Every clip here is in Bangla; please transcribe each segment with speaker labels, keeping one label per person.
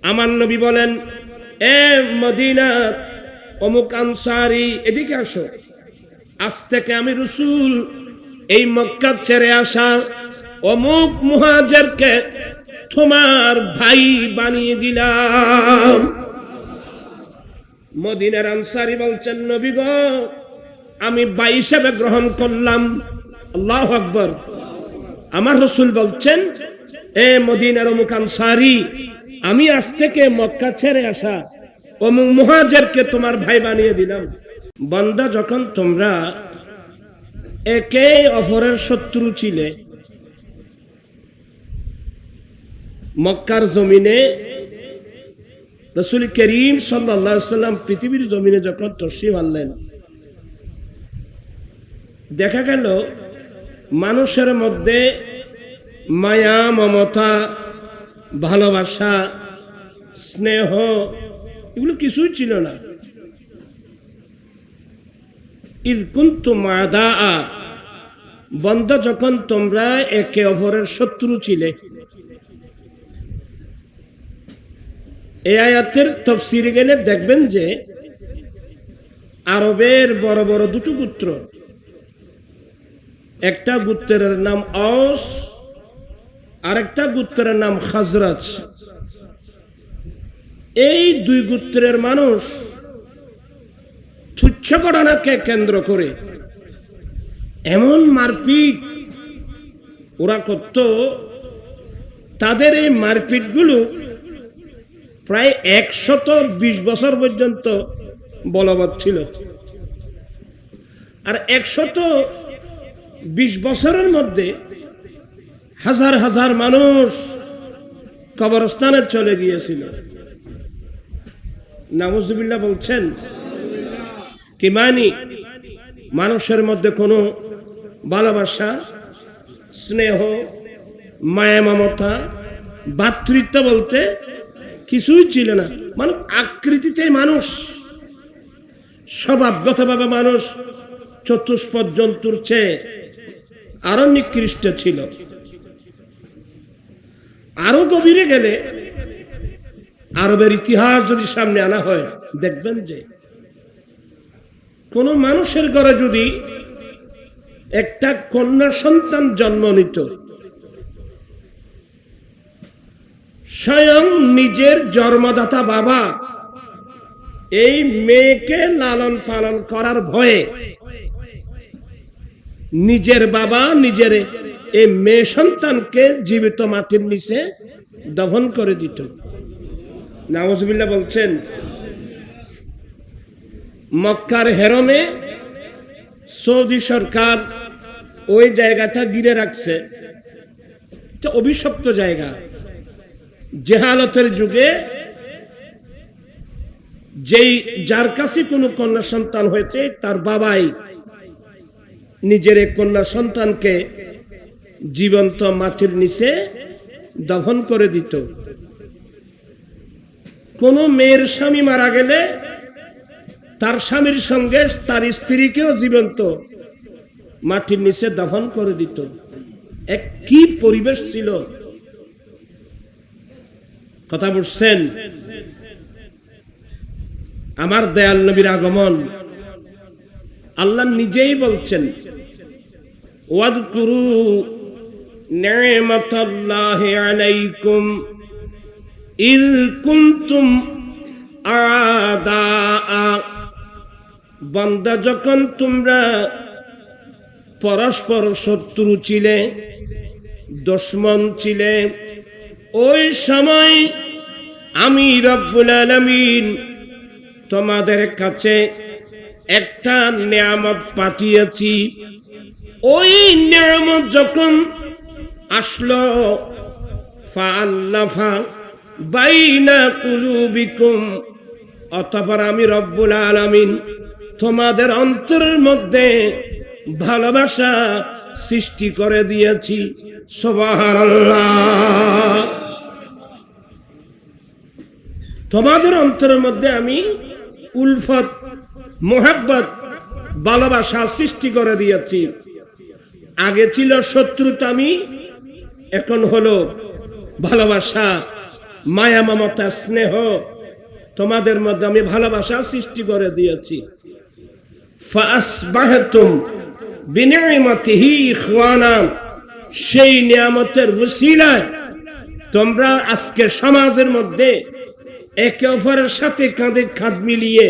Speaker 1: আমার নবী বলেন, এ মদিনা অমুক আনসারী, এদিকে আসো, আজ থেকে আমি রাসূল এই মক্কা ছেড়ে আসা অমুক মুহাজিরকে তোমার ভাই বানিয়ে দিলাম। মদিনার আনসারী বলছেন, নবী গো, আমি ভাই হিসেবে গ্রহণ করলাম। আল্লাহু আকবার। আমার রাসূল বলছেন, এ মদিনার অমুক আনসারী, আমি আজ থেকে মক্কা ছেড়ে আসা অমুক মুহাজিরকে তোমার ভাই বানিয়ে দিলাম। বান্দা, যখন তোমরা একে অপরের শত্রু ছিলে, মক্কার জমিনে রাসূল করিম সাল্লাল্লাহু আলাইহি ওয়াসাল্লাম পৃথিবীর জমিনে যখন তশরিফ আনলেন, দেখা গেল মানুষের মধ্যে মায়া, মমতা, ভালোবাসা, স্নেহ এগুলো কিছুই ছিল না। ইয কুনতুম আ'দাআ, বান্দা যখন তোমরা একে অপরের শত্রু ছিলে। এই আয়াতের তাফসীরে গেলে দেখবেন যে আরবের বড় বড় দুটো গোত্র, একটা গোত্রের নাম আওস আর একটা গোত্রের নাম খাজরাজ। এই দুই গোত্রের মানুষ তুচ্ছ ঘটনাকে কেন্দ্র করে এমন মারপিট ওরা করত, তাদের এই মারপিটগুলো প্রায় 120 বছর পর্যন্ত বলবৎ ছিল। আর 120 বছরের মধ্যে হাজার হাজার মানুষ কবরস্থানে চলে গিয়েছিল। নাউজুবিল্লাহ বলছেন কি মানি? মানুষের মধ্যে কোনো ভালোবাসা, স্নেহ, মায়া, মমতা, ভ্রাতৃত্ব বলতে কিছুই ছিল না। মানে আকৃতিতে মানুষ, স্বভাবগতভাবে মানুষ চতুষ্পদ জন্তুর চেয়ে আরো নিকৃষ্ট ছিল। আরো গভীরে গেলে আরবের ইতিহাস যদি সামনে আনা হয়, দেখবেন যে কোন মানুষের ঘরে যদি একটা কন্যা সন্তান জন্ম নিত, স্বয়ং নিজের জন্মদাতা বাবা এই মেয়েকে লালন পালন করার ভয়ে নিজের বাবা নিজের এই মেয়ে সন্তানকে জীবিত মাটির নিচে দফন করে দিত। নাউজুবিল্লাহ বলছেন। মক্কার হেরমে সৌদি সরকার ওই জায়গাটা ঘিরে রাখছে, অভিশপ্ত জায়গা। জেহালতের যুগে যার কাছে কোনো কন্যা সন্তান হয়েছে, তার বাবাই নিজের এক কন্যা সন্তানকে জীবন্ত মাটির নিচে দফন করে দিত। কোন মেয়ের স্বামী মারা গেলে তার স্বামীর সঙ্গে তার স্ত্রীকেও জীবন্ত মাটির নিচে দফন করে দিত। এক কি পরিবেশ ছিল! কথা বলছেন। আমার দয়াল নবীর আগমন, আল্লাহ নিজেই বলছেন, ওয়াজকুরু নি'মাতাল্লাহি আলাইকুম ইয কুনতুম আ'দাআ। বান্দা, যখন তোমরা পরস্পর শত্রু ছিলে, দুশমন ছিলে, ওই সময় আমি রব্বুল আলামিন তোমাদের কাছে একটা নিয়ামত পাঠিয়েছি। ওই নিয়ামত যখন আসলো, ফাআল্লাফা বাইনা কুলুবিকুম, অতঃপর আমি রব্বুল আলামিন তোমাদের অন্তরের মধ্যে ভালোবাসা সৃষ্টি করে দিয়েছি। সুবহানাল্লাহ। তোমাদের অন্তরের মধ্যে আমি উলফত, মোহাব্বত, ভালোবাসা সৃষ্টি করে দিয়েছি। আগে ছিল শত্রুতামি, এখন হলো ভালোবাসা, মায়া মমতা স্নেহ তোমাদের মধ্যে আমি ভালোবাসা সৃষ্টি করে দিয়েছি। ফাসবাহতুম বিনিমাতিহি ইখওয়ানা, সেই নিয়ামতের ওসিলায় তোমরা আজকে সমাজের মধ্যে একে অপরের সাথে কাঁধে কাঁধ মিলিয়ে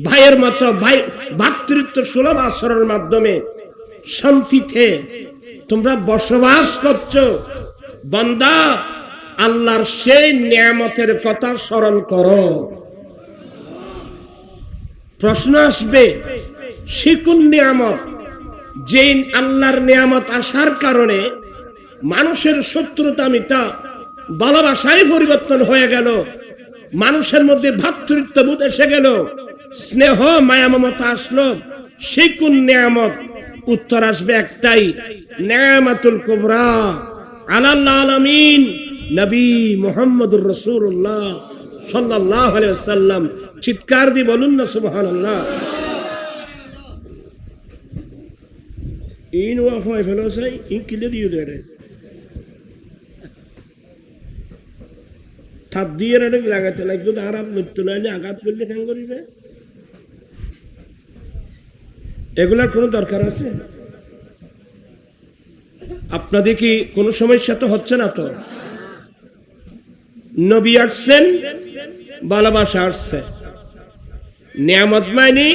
Speaker 1: ভাইয়ের মতো ভাই ভাতৃত্ব সুলভ আচরণের মাধ্যমে শান্তিতে তোমরা বসবাস করছো। বান্দা, আল্লাহর সেই নিয়ামতের কথা স্মরণ করো। প্রশ্ন আসবে, সে কোন নিয়ামত যে আল্লাহর নিয়ামত আসার কারণে মানুষের শত্রুতা মিটা ভালোবাসায় পরিবর্তন হয়ে গেল, মানুষের মধ্যে ভ্রাতৃত্ববোধ এসে গেল, স্নেহ মায়া মমতা আসলো, সে কোন নিয়ামত? উত্তর আসবে একটাই, নিয়ামাতুল কুবরা আলাল আলামিন নবী মুহাম্মদুর রাসূলুল্লাহ সাল্লাল্লাহু আলাইহি ওয়াসাল্লাম। চিৎকার দিয়ে বলুন না সুবহানাল্লাহ। ইন ওয়াফাই ফেলোসাই ইন কিলে দিও রে থাদ দিয়ে রে লাগাতে লাগবে, আরাম মৃত্যু নাইলে আঘাত করলে কেন করিবে? এগুলার কোনো দরকার আছে? আপনাদের কি কোনো সমস্যা তো হচ্ছে না? তো নবী আসছেন, ভালোবাসা আসছে। নিয়ামত মানে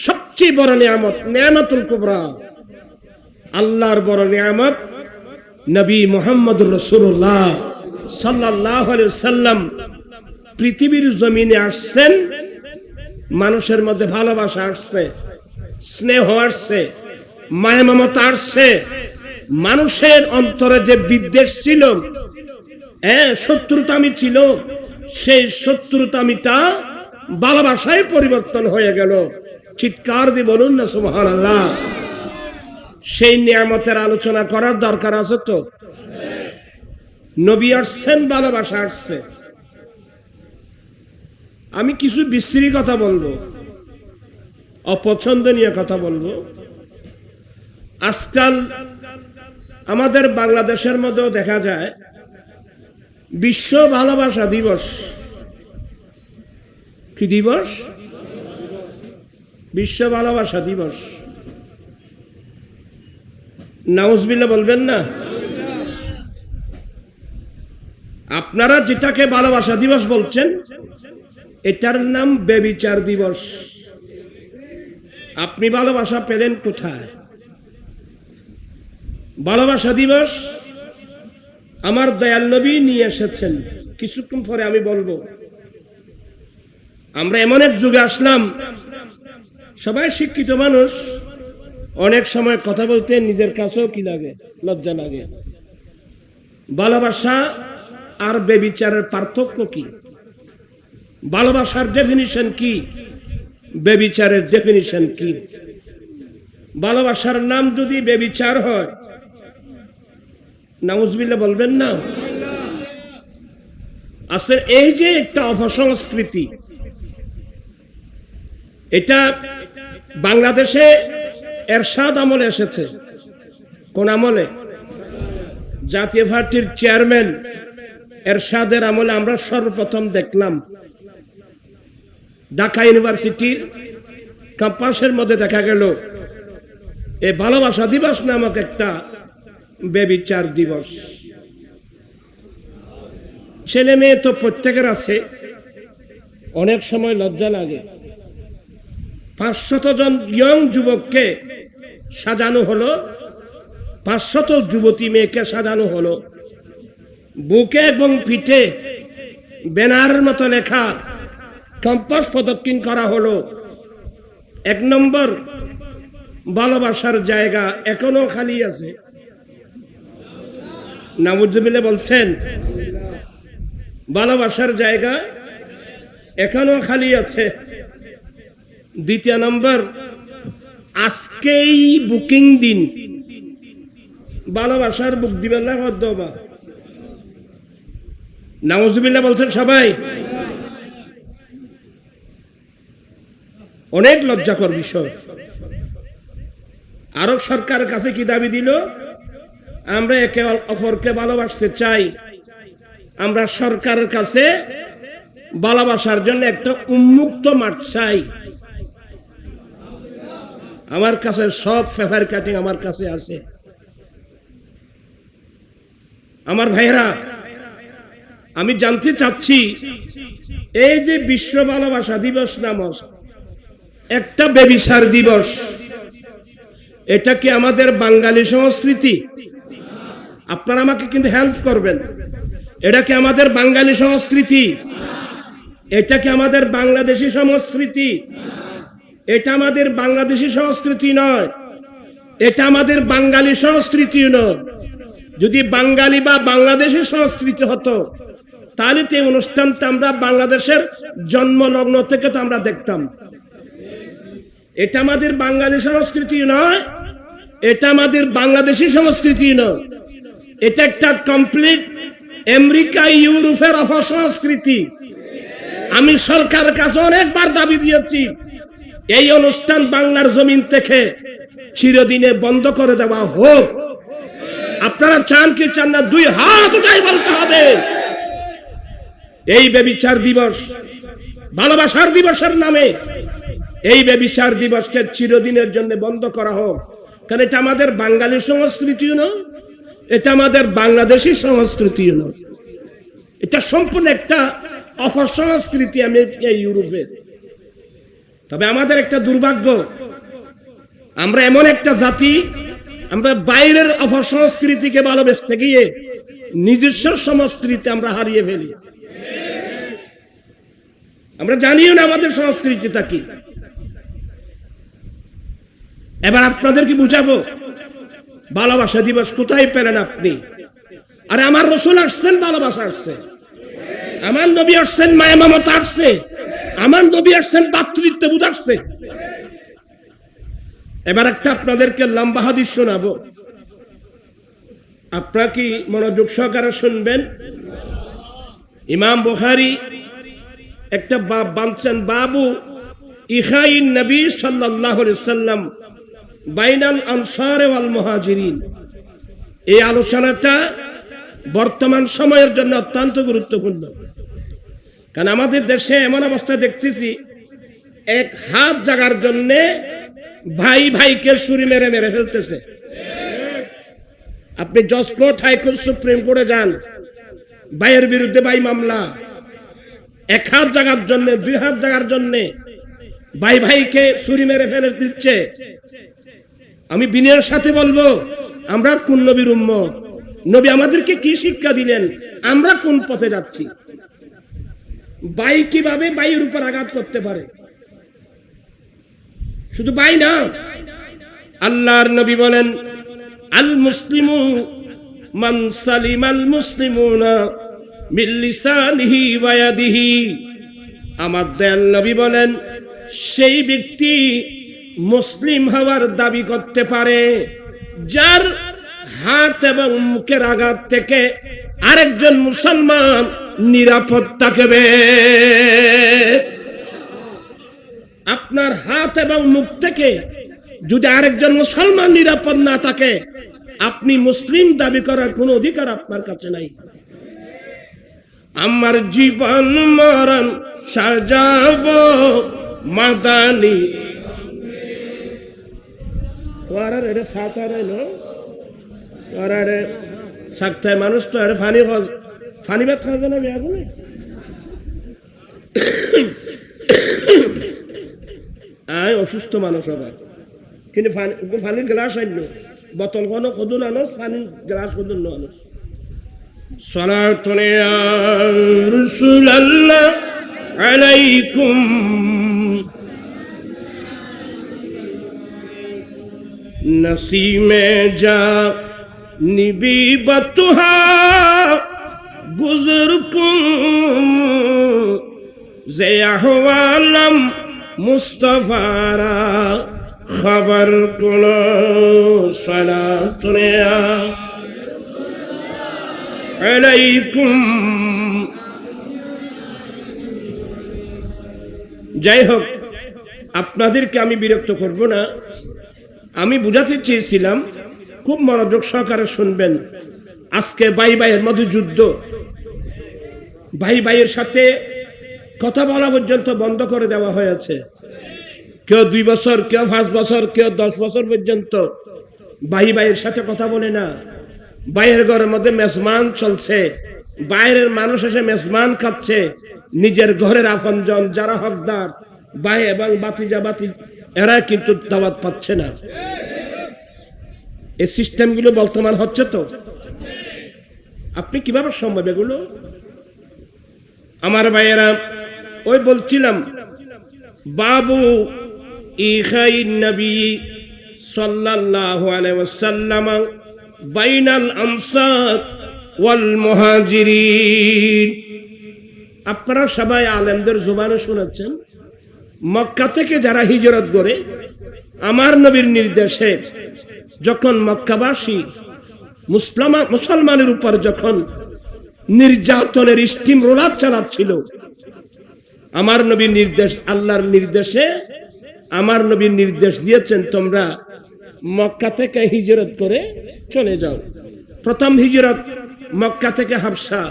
Speaker 1: সবচেয়ে বড় নিয়ামত, নিয়ামতুল কুবরা, আল্লাহর বড় নিয়ামত নবী মুহাম্মদুর রাসূলুল্লাহ সাল্লাল্লাহু আলাইহি ওয়াসাল্লাম পৃথিবীর জমিনে আসছেন, মানুষের মধ্যে ভালোবাসা আসছে, স্নেহ আসছে, মায়া মমতা আসছে। মানুষের অন্তরে যে বিদ্বেষ ছিল, শত্রুতামি ছিল, সেই শত্রুতামিটা ভালোবাসায় পরিবর্তন হয়ে গেল। চিৎকার দিয়ে বলুন না সুবহানাল্লাহ। সেই নিয়ামতের আলোচনা করার দরকার আছে তো। নবী আসছেন, ভালোবাসা আসছে। আমি কিছু বিশ্রী কথা বলবো, অপছন্দনীয় কথা বলবো। আজকাল আমাদের বাংলাদেশের মধ্যেও দেখা যায় বিশ্ব ভালোবাসা দিবস। কি দিবস? বিশ্ব ভালোবাসা দিবস। নাউজুবিল্লাহ বলবেন না? আপনারা যেটাকে ভালোবাসা দিবস বলছেন, এটার নাম ব্যভিচার দিবস। আপনি ভালোবাসা পেলেন কোথায়? ভালোবাসা দিবস আমার দয়াল নবী নিয়ে এসেছেন। কিছুক্ষণ পরে আমি বলবো। আমরা এমন এক যুগে আসলাম, সবাই শিক্ষিত মানুষ, অনেক সময় কথা বলতে নিজের কাছেও কি লাগে, লজ্জা লাগে। ভালোবাসা আর ব্যভিচারের পার্থক্য কি? ভালোবাসার ডেফিনিশন কি? ব্যভিচারের ডেফিনিশন কি? ভালোবাসার নাম যদি ব্যভিচার হয়, নাউজুবিল্লাহ বলবেন না? আসলে এই যে একটা অপসংস্কৃতি, এটা বাংলাদেশে এরশাদ আমলে এসেছে। কোন আমলে? জাতীয় পার্টির চেয়ারম্যান এরশাদের আমলে আমরা সর্বপ্রথম দেখলাম। ঢাকা ইউনিভার্সিটির ক্যাম্পাসের মধ্যে দেখা গেল এই ভালোবাসা দিবস নামক একটা ব্যভিচার দিবস। ছেলে মেয়ে তো প্রত্যেকের আছে, অনেক সময় লজ্জা লাগে। 500 জন ইয়ং যুবককে সাজানো হলো, 500 যুবতী মেয়েকে সাজানো হলো, বুকে এবং পিঠে ব্যানারের মতো লেখা ক্যাম্পাস প্রদক্ষিণ করা হলো। 1 নম্বর ভালোবাসার জায়গা এখনো খালি আছে। নাউজুবিল্লাহ বলছেন? ভালোবাসার জায়গা এখনো খালি আছে। 2 নম্বর, আজকেই বুকিং দিন, ভালোবাসার বুক দিবেন না কদ্দবা। নাউজুবিল্লাহ বলছেন সবাই? অনেক লজ্জাকর বিষয়। আরব সরকারের কাছে কি দাবি দিল? আমরা একে অপরকে ভালোবাসতে চাই, আমরা সরকারের কাছে ভালোবাসার জন্য একটা উন্মুক্ত মাঠ চাই। আমার কাছে সব পেপার কাটিং আমার কাছে আছে। আমার ভাইরা, আমি জানতে চাচ্ছি, এই যে বিশ্ব ভালোবাসা দিবস নামক একটা বেবিচার দিবস, এটা কি আমাদের বাঙালি সংস্কৃতি? আপনারা আমাকে কিন্তু হেল্প করবেন। এটা কি আমাদের বাঙালি সংস্কৃতি? এটা কি আমাদের বাংলাদেশি সংস্কৃতি? এটা আমাদের বাংলাদেশি সংস্কৃতি নয়, এটা আমাদের বাঙালি সংস্কৃতি নয়। যদি বাঙালি বা বাংলাদেশি সংস্কৃতি হতো তাহলে তো এই অনুষ্ঠানটা আমরা বাংলাদেশের জন্মলগ্ন থেকে তো আমরা দেখতাম। এটা আমাদের বাঙালি সংস্কৃতি নয়, এটা আমাদের বাংলাদেশি সংস্কৃতি নয়, এটা একটা কমপ্লিট আমেরিকা ইউরোপের অপসংস্কৃতি। আমি সরকারের কাছে অনেকবার দাবি দিয়েছি, এই অনুষ্ঠান বাংলার জমিন থেকে চিরদিনে বন্ধ করে দেওয়া হোক। আপনারা চান কি চান না? দুই হাত উঠাই বলতে হবে, এই বেবিচার দিবস, ভালোবাসার দিবসের নামে এই বেবিচার দিবসকে চিরদিনের জন্য বন্ধ করা হোক। কারণ এটা আমাদের বাঙালি সংস্কৃতিও নয়, এটা আমাদের বাংলাদেশি সংস্কৃতিও নয়, এটা সম্পূর্ণ একটা অপসংস্কৃতি আমেরিকা ইউরোপের। তবে আমাদের একটা দুর্ভাগ্য, আমরা এমন একটা জাতি, আমরা বাইরের অপসংস্কৃতিকে ভালোবাসতে গিয়ে নিজস্ব সংস্কৃতি আমরা হারিয়ে ফেলি। আমরা জানিও না আমাদের সংস্কৃতিটা কি। এবার আপনাদেরকে বুঝাবো ভালোবাসা দিবস কোথায় পেলেন আপনি? আরে আমার রাসূল আসছেন, ভালোবাসা আসছে। আমার নবী আসছেন, মায়া মমতা আসছে। আমার নবী আসছেন, ভাতৃত্ববোধ আসছে। এবার একটা আপনাদেরকে লম্বা হাদিস শোনাবো, আপনারা কি মনোযোগ সহকারে শুনবেন? ইমাম বুখারী একটা বাব বানছেন, বাবু ইখাইন নবী সাল্লাল্লাহু আলাইহি সাল্লাম বাইনাল আনসার ওয়াল মুহাজিরিন। এই আলোচনাটা বর্তমান সময়ের জন্য অত্যন্ত গুরুত্বপূর্ণ। কারণ আমাদের দেশে এমন অবস্থা দেখতেছি, এক হাত জাগার জন্য ভাই ভাইকে ছুরি মেরে মেরে ফেলতেছে। আপনি জজ কোর্ট, হাইকোর্ট, সুপ্রিম কোর্টে যান, ভাইয়ের বিরুদ্ধে ভাই মামলা। এক হাত জাগার জন্য, দুই হাত জাগার জন্য ভাই ভাইকে ছুরি মেরে ফেলে দিচ্ছে। আমি বিনয়ের সাথে বলবো, আমরা কোন নবীর উম্মত? নবী আমাদেরকে কি শিক্ষা দিলেন? আমরা কোন পথে যাচ্ছি? ভাই কিভাবে ভাইয়ের উপর আঘাত করতে পারে? শুধু ভাই না, আল্লাহর নবী বলেন, আল মুসলিমু মান সালিমাল মুসলিমুনা মিন লিসানিহি ওয়া ইয়াদিহি। আমার দয়াল নবী বলেন, সেই ব্যক্তি মুসলিম হওয়ার দাবি করতে পারে যার হাত এবং মুখের আঘাত থেকে আরেকজন মুসলমান নিরাপদ থাকবে। আপনার হাত এবং মুখ থেকে যদি আরেকজন মুসলমান নিরাপদ না থাকে, আপনি মুসলিম দাবি করার কোনো অধিকার আপনার কাছে নাই। আমার জীবন মরণ সাজাবো মাদানি। তোয়ার এটা সাঁতারে নো, তোয়ার সাকতায় মানুষ তো এটা ফানি ভাত খাওয়া জানাবি এখন। আয় অসুস্থ মানুষ আবার, কিন্তু পানির গ্লাস আনল, বোতল কোনো কদুন আনস, পানির গ্লাস কদুন আনস। সালাতুন ইয়া রাসূলুল্লাহ আলাইকুম নসীমে যা নিবি বতুহা গুজরকুম যে আহওয়ালম মুস্তাফারা খবর কোন। সালাতুন ইয়া আলাইকুম। যাই হোক, আপনাদেরকে আমি বিরক্ত করব না। আমি বুঝাতে চেয়েছিলাম, খুব মনোযোগ সহকারে শুনবেন। আজকে ভাই ভাইয়ের মধ্যে যুদ্ধ, ভাই ভাইয়ের সাথে কথা বলা পর্যন্ত বন্ধ করে দেওয়া হয়েছে। কেউ 2 বছর, কেউ 5 বছর, কেউ 10 বছর পর্যন্ত ভাই ভাইয়ের সাথে কথা বলে না। ভাইয়ের ঘরের মধ্যে মেজমান চলছে, বাইরের মানুষ এসে মেজমান খাচ্ছে, নিজের ঘরের আপনজন যারা হকদার ভাই এবং বাতিজা বাতি এরা কিন্তু দাওয়াত পাচ্ছে না। এই সিস্টেমগুলো বর্তমান হচ্ছে তো, আপনি কিভাবে সম্ভব এগুলো? আমার ভাইয়েরা, ওই বলছিলাম বাবু ইখাইন নবী সাল্লাল্লাহু আলাইহি ওয়াসাল্লাম বাইনাল আনসার ওয়াল মুহাজিরিন। আপনারা সবাই আলেমদের জবানে শুনেছেন, মক্কা থেকে যারা হিজরত করে আমার নবীর নির্দেশে যখন মক্কাবাসী মুসলমানের উপর যখন নির্যাতনের স্টিম রোলার চালাচ্ছিল, আমার নবীর নির্দেশ, আল্লাহর নির্দেশে আমার নবীর নির্দেশ দিয়েছেন তোমরা মক্কা থেকে হিজরত করে চলে যাও। প্রথম হিজরত মক্কা থেকে হাবশা,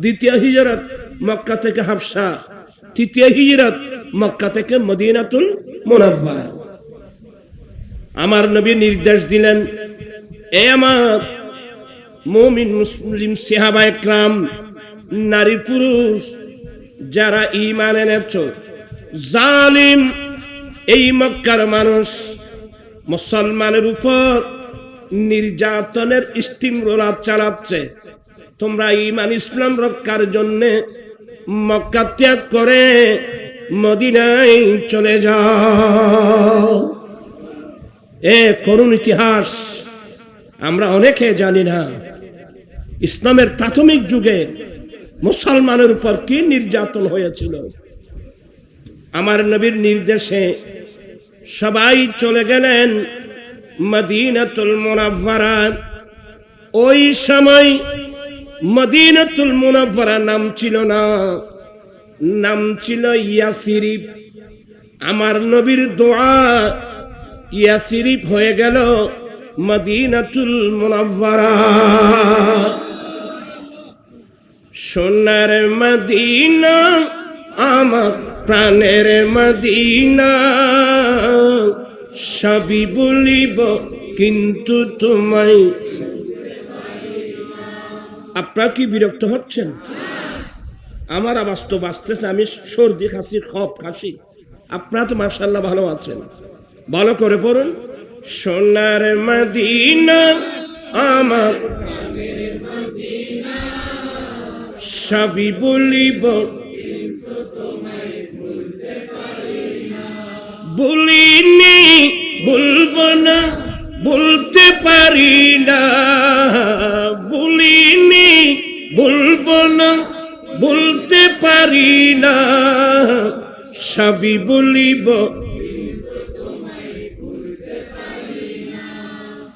Speaker 1: দ্বিতীয় হিজরত মক্কা থেকে হাবশা, তৃতীয় হিজরত মক্কা থেকে মদিনাতুল মুনাওয়ারা। আমার নবী নির্দেশ দিলেন, এ আমার মুমিন মুসলিম সাহাবা একরাম, নারী পুরুষ যারা ঈমান এনেছো, জালিম এই মক্কার মানুষ মুসলমানের উপর নির্যাতনের স্টিম রোলার চালাচ্ছে, তোমরা ঈমান ইসলাম রক্ষার জন্য মক্কা ত্যাগ করে মদিনায় চলে যাও। এ করুণ ইতিহাস আমরা অনেকে জানি না। ইসলামের প্রাথমিক যুগে মুসলমানের উপর কি নির্যাতন হয়েছিল। আমার নবীর নির্দেশে সবাই চলে গেলেন মদিনাতুল মুনাওয়ারা। ওই সময় মদিনাতুল মুনাওয়ারা নাম ছিল না, নাম ছিল ইয়াসরিব। আমার নবীর দোয়া ইয়াসরিব হয়ে গেল মদিনাতুল মুনাওয়ারা। সোনার মদিনা আমার প্রাণের মদিনা, সবই বলিব কিন্তু তোমায়। আপনারা কি বিরক্ত হচ্ছেন? আমার আওয়াজ তো বাঁচতেছে, আমি সর্দি খাসি খপ খাসি, আপনারা তো মাশাআল্লাহ ভালো আছেন। ভালো করে পড়ুন, সোনার মদিনা আমার সবই বলিব বলিনি, বলবো না, বলতে পারি না, বলিনি, বলবো না, বলতে পারি না, সবই বলিব।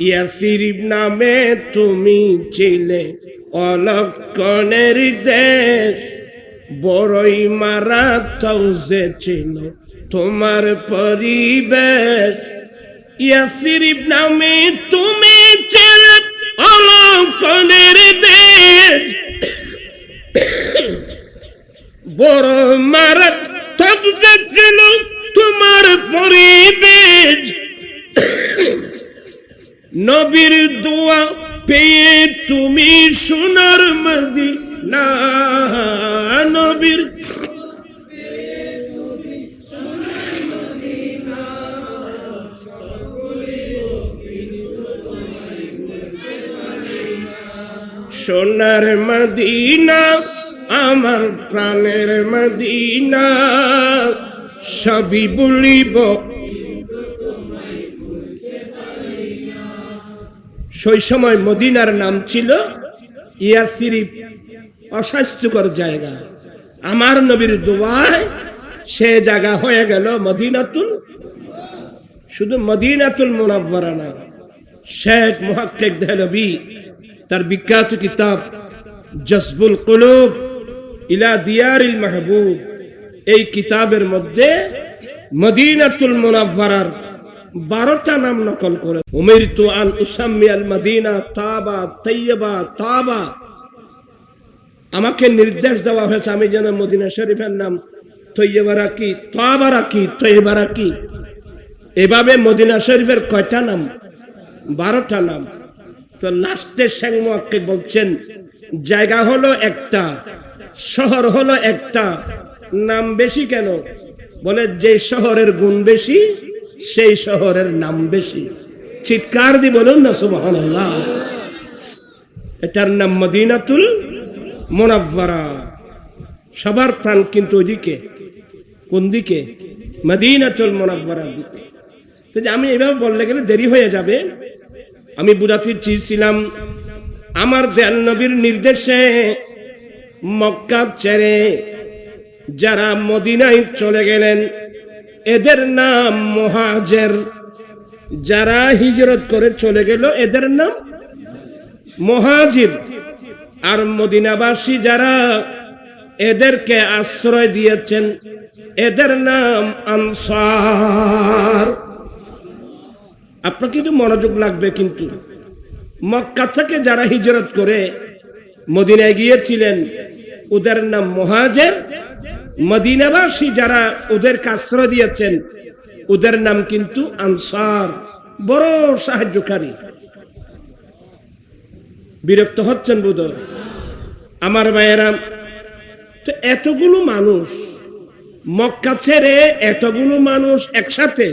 Speaker 1: ইয়াসরিব নামে তুমি ছিলে অলক্ষণের দেশ, বড়ই মারাত্মক যে ছিল তোমার পরিবেশ। ইয়াসরিব নামে তুমি ছিলে অলক্ষণের দেশ, বড় মারাত্মক যে ছিল তোমার পরিবেশ। নবীর দোয়া পেয়ে তুমি সোনার মদিনা, নবীর সোনার মদিনা আমার প্রাণের মদিনা, সবই বলিব। সেই সময় মদিনার নাম ছিল ইয়াসরিব, অস্বাস্থ্যকর জায়গা। আমার নবীর দোয়ায় সে জায়গা হয়ে গেল মদিনাতুল, শুধু মদিনাতুল মুনাওয়ারা না। শেখ মুহাক্কিক দেহলভী তার বিখ্যাত কিতাব জজবুল কুলুব ইলা দিয়ারিল মাহবুব, এই কিতাবের মধ্যে মদিনাতুল মুনাওয়ারার 12টা নাম নকল করে। উমিরতু আন উসাম্মিয়াল মদিনা তাবা তাইয়্যিবা তাবা, আমাকে নির্দেশ দেওয়া হয়েছে আমি যেন মদিনা শরীফের নাম তৈয়বা রাখি, তওবা রাখি, তৈয়বা রাখি। এভাবে মদিনা শরীফের কয়টা নাম? 12টা নাম। তো লাস্টে শেখ মুহাক্কিক বলছেন জায়গা হলো একটা, শহর হলো একটা, নাম বেশি কেন? বলে যে শহরের গুণ বেশি সেই শহরের নাম বেশি। চিৎকার দিয়ে বলুন না সুবহানাল্লাহ। এটার নাম মদিনাতুল মুনাওয়ারা। সবার প্রাণ কিন্তু ওইদিকে। কোন দিকে? মদিনাতুল মুনাওয়ারার দিকে। তো আমি এভাবে বললে গেলে দেরি হয়ে যাবে। আমি বুঝাতে চেয়েছিলাম আমার দয়াল নবীর নির্দেশে মক্কা ছেড়ে যারা মদিনায় চলে গেলেন এদের নাম মুহাজির। যারা হিজরত করে চলে গেল এদের নাম মুহাজির। আর মদিনাবাসী যারা এদেরকে আশ্রয় দিয়েছেন এদের নাম আনসার। আপনার কিন্তু মনোযোগ লাগবে। কিন্তু মক্কা থেকে যারা হিজরত করে মদিনায় গিয়েছিলেন ওদের নাম মুহাজির। মদিনাবাসী যারা ওদেরকে আশ্রয় দিয়েছেন ওদের নাম কিন্তু আনসার, বড় সাহায্যকারী। বিরক্ত হচ্ছেন বুধ আমার ভাইয়েরা? তো এতগুলো মানুষ মক্কা ছেড়ে এতগুলো মানুষ একসাথে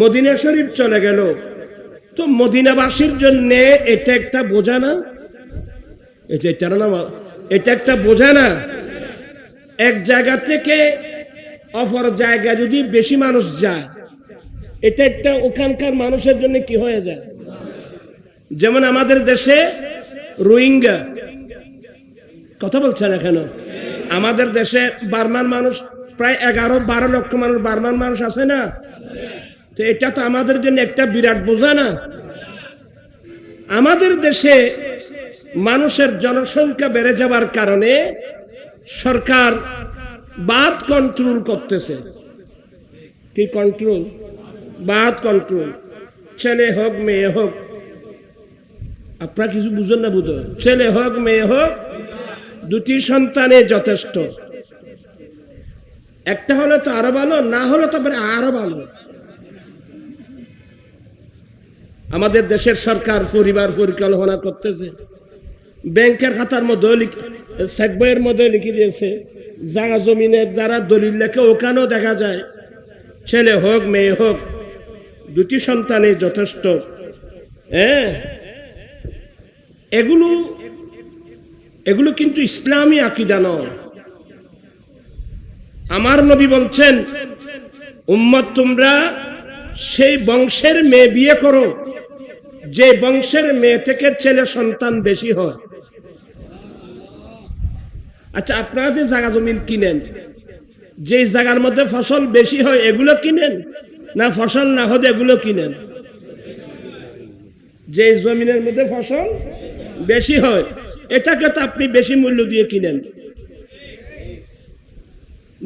Speaker 1: মদিনা শরীফ চলে গেল, তো মদিনাবাসীর জন্য এটা একটা বোঝা না? এটা একটা বোঝা না? এক জায়গা থেকে অপর জায়গা যদি বেশি মানুষ যায় এটা একটা ওখানকার মানুষের জন্য কি হয়ে যায়? যেমন আমাদের দেশে রোহিঙ্গা, কথা বলছেন না কেন? আমাদের দেশে বার্মান মানুষ প্রায় 11-12 লক্ষ মানুষ বার্মান মানুষ আছে না? তো এটা তো আমাদের জন্য একটা বিরাট বোঝা না? আমাদের দেশে মানুষের জনসংখ্যা বেড়ে যাওয়ার কারণে সরকার বাদ কন্ট্রোল করতেছে। কি কন্ট্রোল? বাদ কন্ট্রোল। ছেলে হোক মেয়ে হোক, আপনারা কিছু বুঝেন না বুঝো? ছেলে হোক মেয়ে হোক, 2টি সন্তানে যথেষ্ট। একটা হলে তো আরো ভালো, না হলে তো আরো ভালো। আমাদের দেশের সরকার পরিবার পরিকল্পনা করতেছে, ব্যাংকের খাতার মধ্যে চেক বইয়ের মধ্যে লিখে দিয়েছে জায়গা জমিনের যারা দলিল লেখে ওখানেও দেখা যায় ছেলে হোক মেয়ে হোক 2টি সন্তানে যথেষ্ট। হ্যাঁ, এগুলো কিন্তু ইসলামী আকীদা নয়। আমার নবী বলছেন উম্মত তোমরা সেই বংশের মেয়ে বিয়ে করো যে বংশের মেয়ে থেকে ছেলে সন্তান বেশি হয়। আচ্ছা, আপনারা যে জায়গা জমিন কিনেন, যে জায়গার মধ্যে ফসল বেশি হয় এগুলো কিনেন, না ফসল না হলে এগুলো কিনেন? যে জমিনের মধ্যে ফসল বেশি হয় এটাকে তো আপনি বেশি মূল্য দিয়ে কিনেন।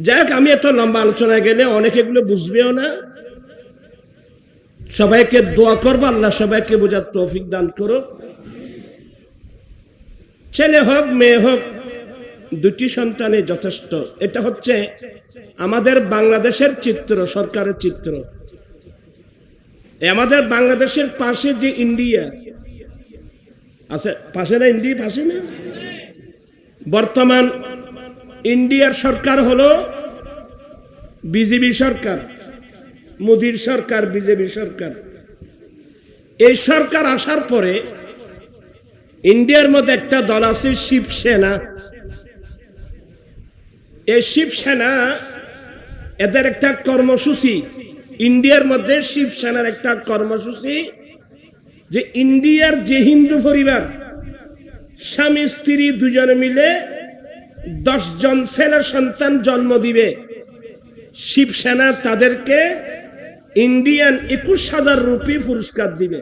Speaker 1: যাক, আমি এত লম্বা আলোচনায় গেলে অনেকে এগুলো বুঝবেও না। সবাইকে দোয়া করবো আল্লাহ সবাইকে বোঝার তৌফিক দান করো। ছেলে হোক মেয়ে হোক 2টি সন্তানে যথেষ্ট। এটা হচ্ছে আমাদের বাংলাদেশের চিত্র, সরকারের চিত্র। আমাদের বাংলাদেশের পাশে যে ইন্ডিয়া আছে, পাশে না ইন্ডিয়া, পাশে না? বর্তমান ইন্ডিয়ার সরকার হলো বিজেপি সরকার, মোদির সরকার, বিজেপি সরকার। এই সরকার আসার পরে ইন্ডিয়ার মধ্যে একটা দল আছে শিবসেনা। এই শিবসেনা এদের একটা কর্মসূচি, ইন্ডিয়ার মধ্যে শিবসেনার একটা কর্মসূচি যে ইন্ডিয়ার যে হিন্দু পরিবার স্বামী স্ত্রী দুজনে মিলে 10 জন ছেলে সন্তান জন্ম দিবে, শিবসেনা তাদেরকে ইন্ডিয়ান 21,000 রুপি পুরস্কার দিবে।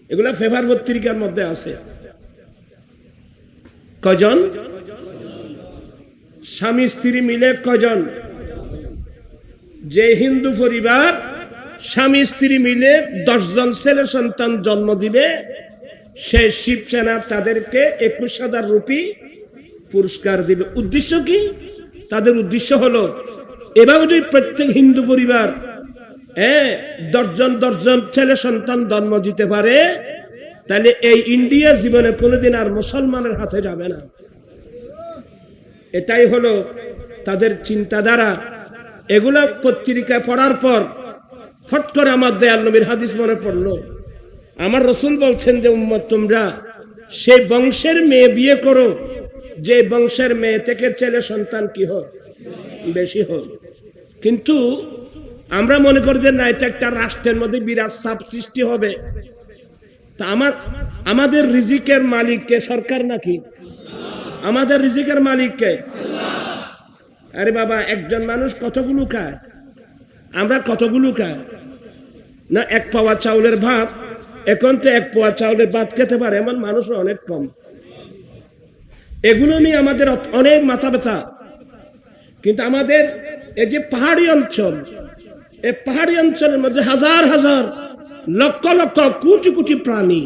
Speaker 1: এগুলা পেপার পত্রিকার মধ্যে আছে। কজন? স্বামী স্ত্রী মিলে কজন? যে হিন্দু পরিবার স্বামী স্ত্রী মিলে 10 জন ছেলে সন্তান জন্ম দিবে সেই শিবসেনা তাদেরকে 21,000 রুপি পুরস্কার দিবে। উদ্দেশ্য কি? তাদের উদ্দেশ্য হলো এভাবে যদি প্রত্যেক হিন্দু পরিবার দশজন ছেলে সন্তান জন্ম দিতে পারে, তাহলে এই ইন্ডিয়া জীবনে কোনোদিন আর মুসলমানের হাতে যাবে না। এটাই হলো তাদের চিন্তাধারা। এগুলো পত্রিকায় পড়ার পর ফট করে আমার দয়াল নবীর হাদিস মনে পড়লো। আমার রসুল বলছেন যে উম্মত, তোমরা সেই বংশের মেয়ে বিয়ে করো যে বংশের মেয়ে থেকে ছেলে সন্তান কি হয়, বেশি হয়। কিন্তু আমরা মনে করি যে না, এটা একটা রাষ্ট্রের মধ্যে বিরাট চাপ সৃষ্টি হবে। তা আমাদের রিজিকের মালিক কে? সরকার নাকি? আমাদের রিজিকের মালিক কে? আরে বাবা, একজন মানুষ কতগুলো খায়? আমরা কতগুলো খায় না? 1 পাওয়া চাউলের ভাত, এখন তো 1 পাওয়া চাউলের ভাত খেতে পারে এমন মানুষ অনেক কম। এগুলো নিয়ে আমাদের অনেক মাথা ব্যথা। কিন্তু আমাদের এই যে পাহাড়ি অঞ্চল, এই পাহাড়ি অঞ্চলের মধ্যে হাজার হাজার লক্ষ লক্ষ কোটি কোটি প্রাণী।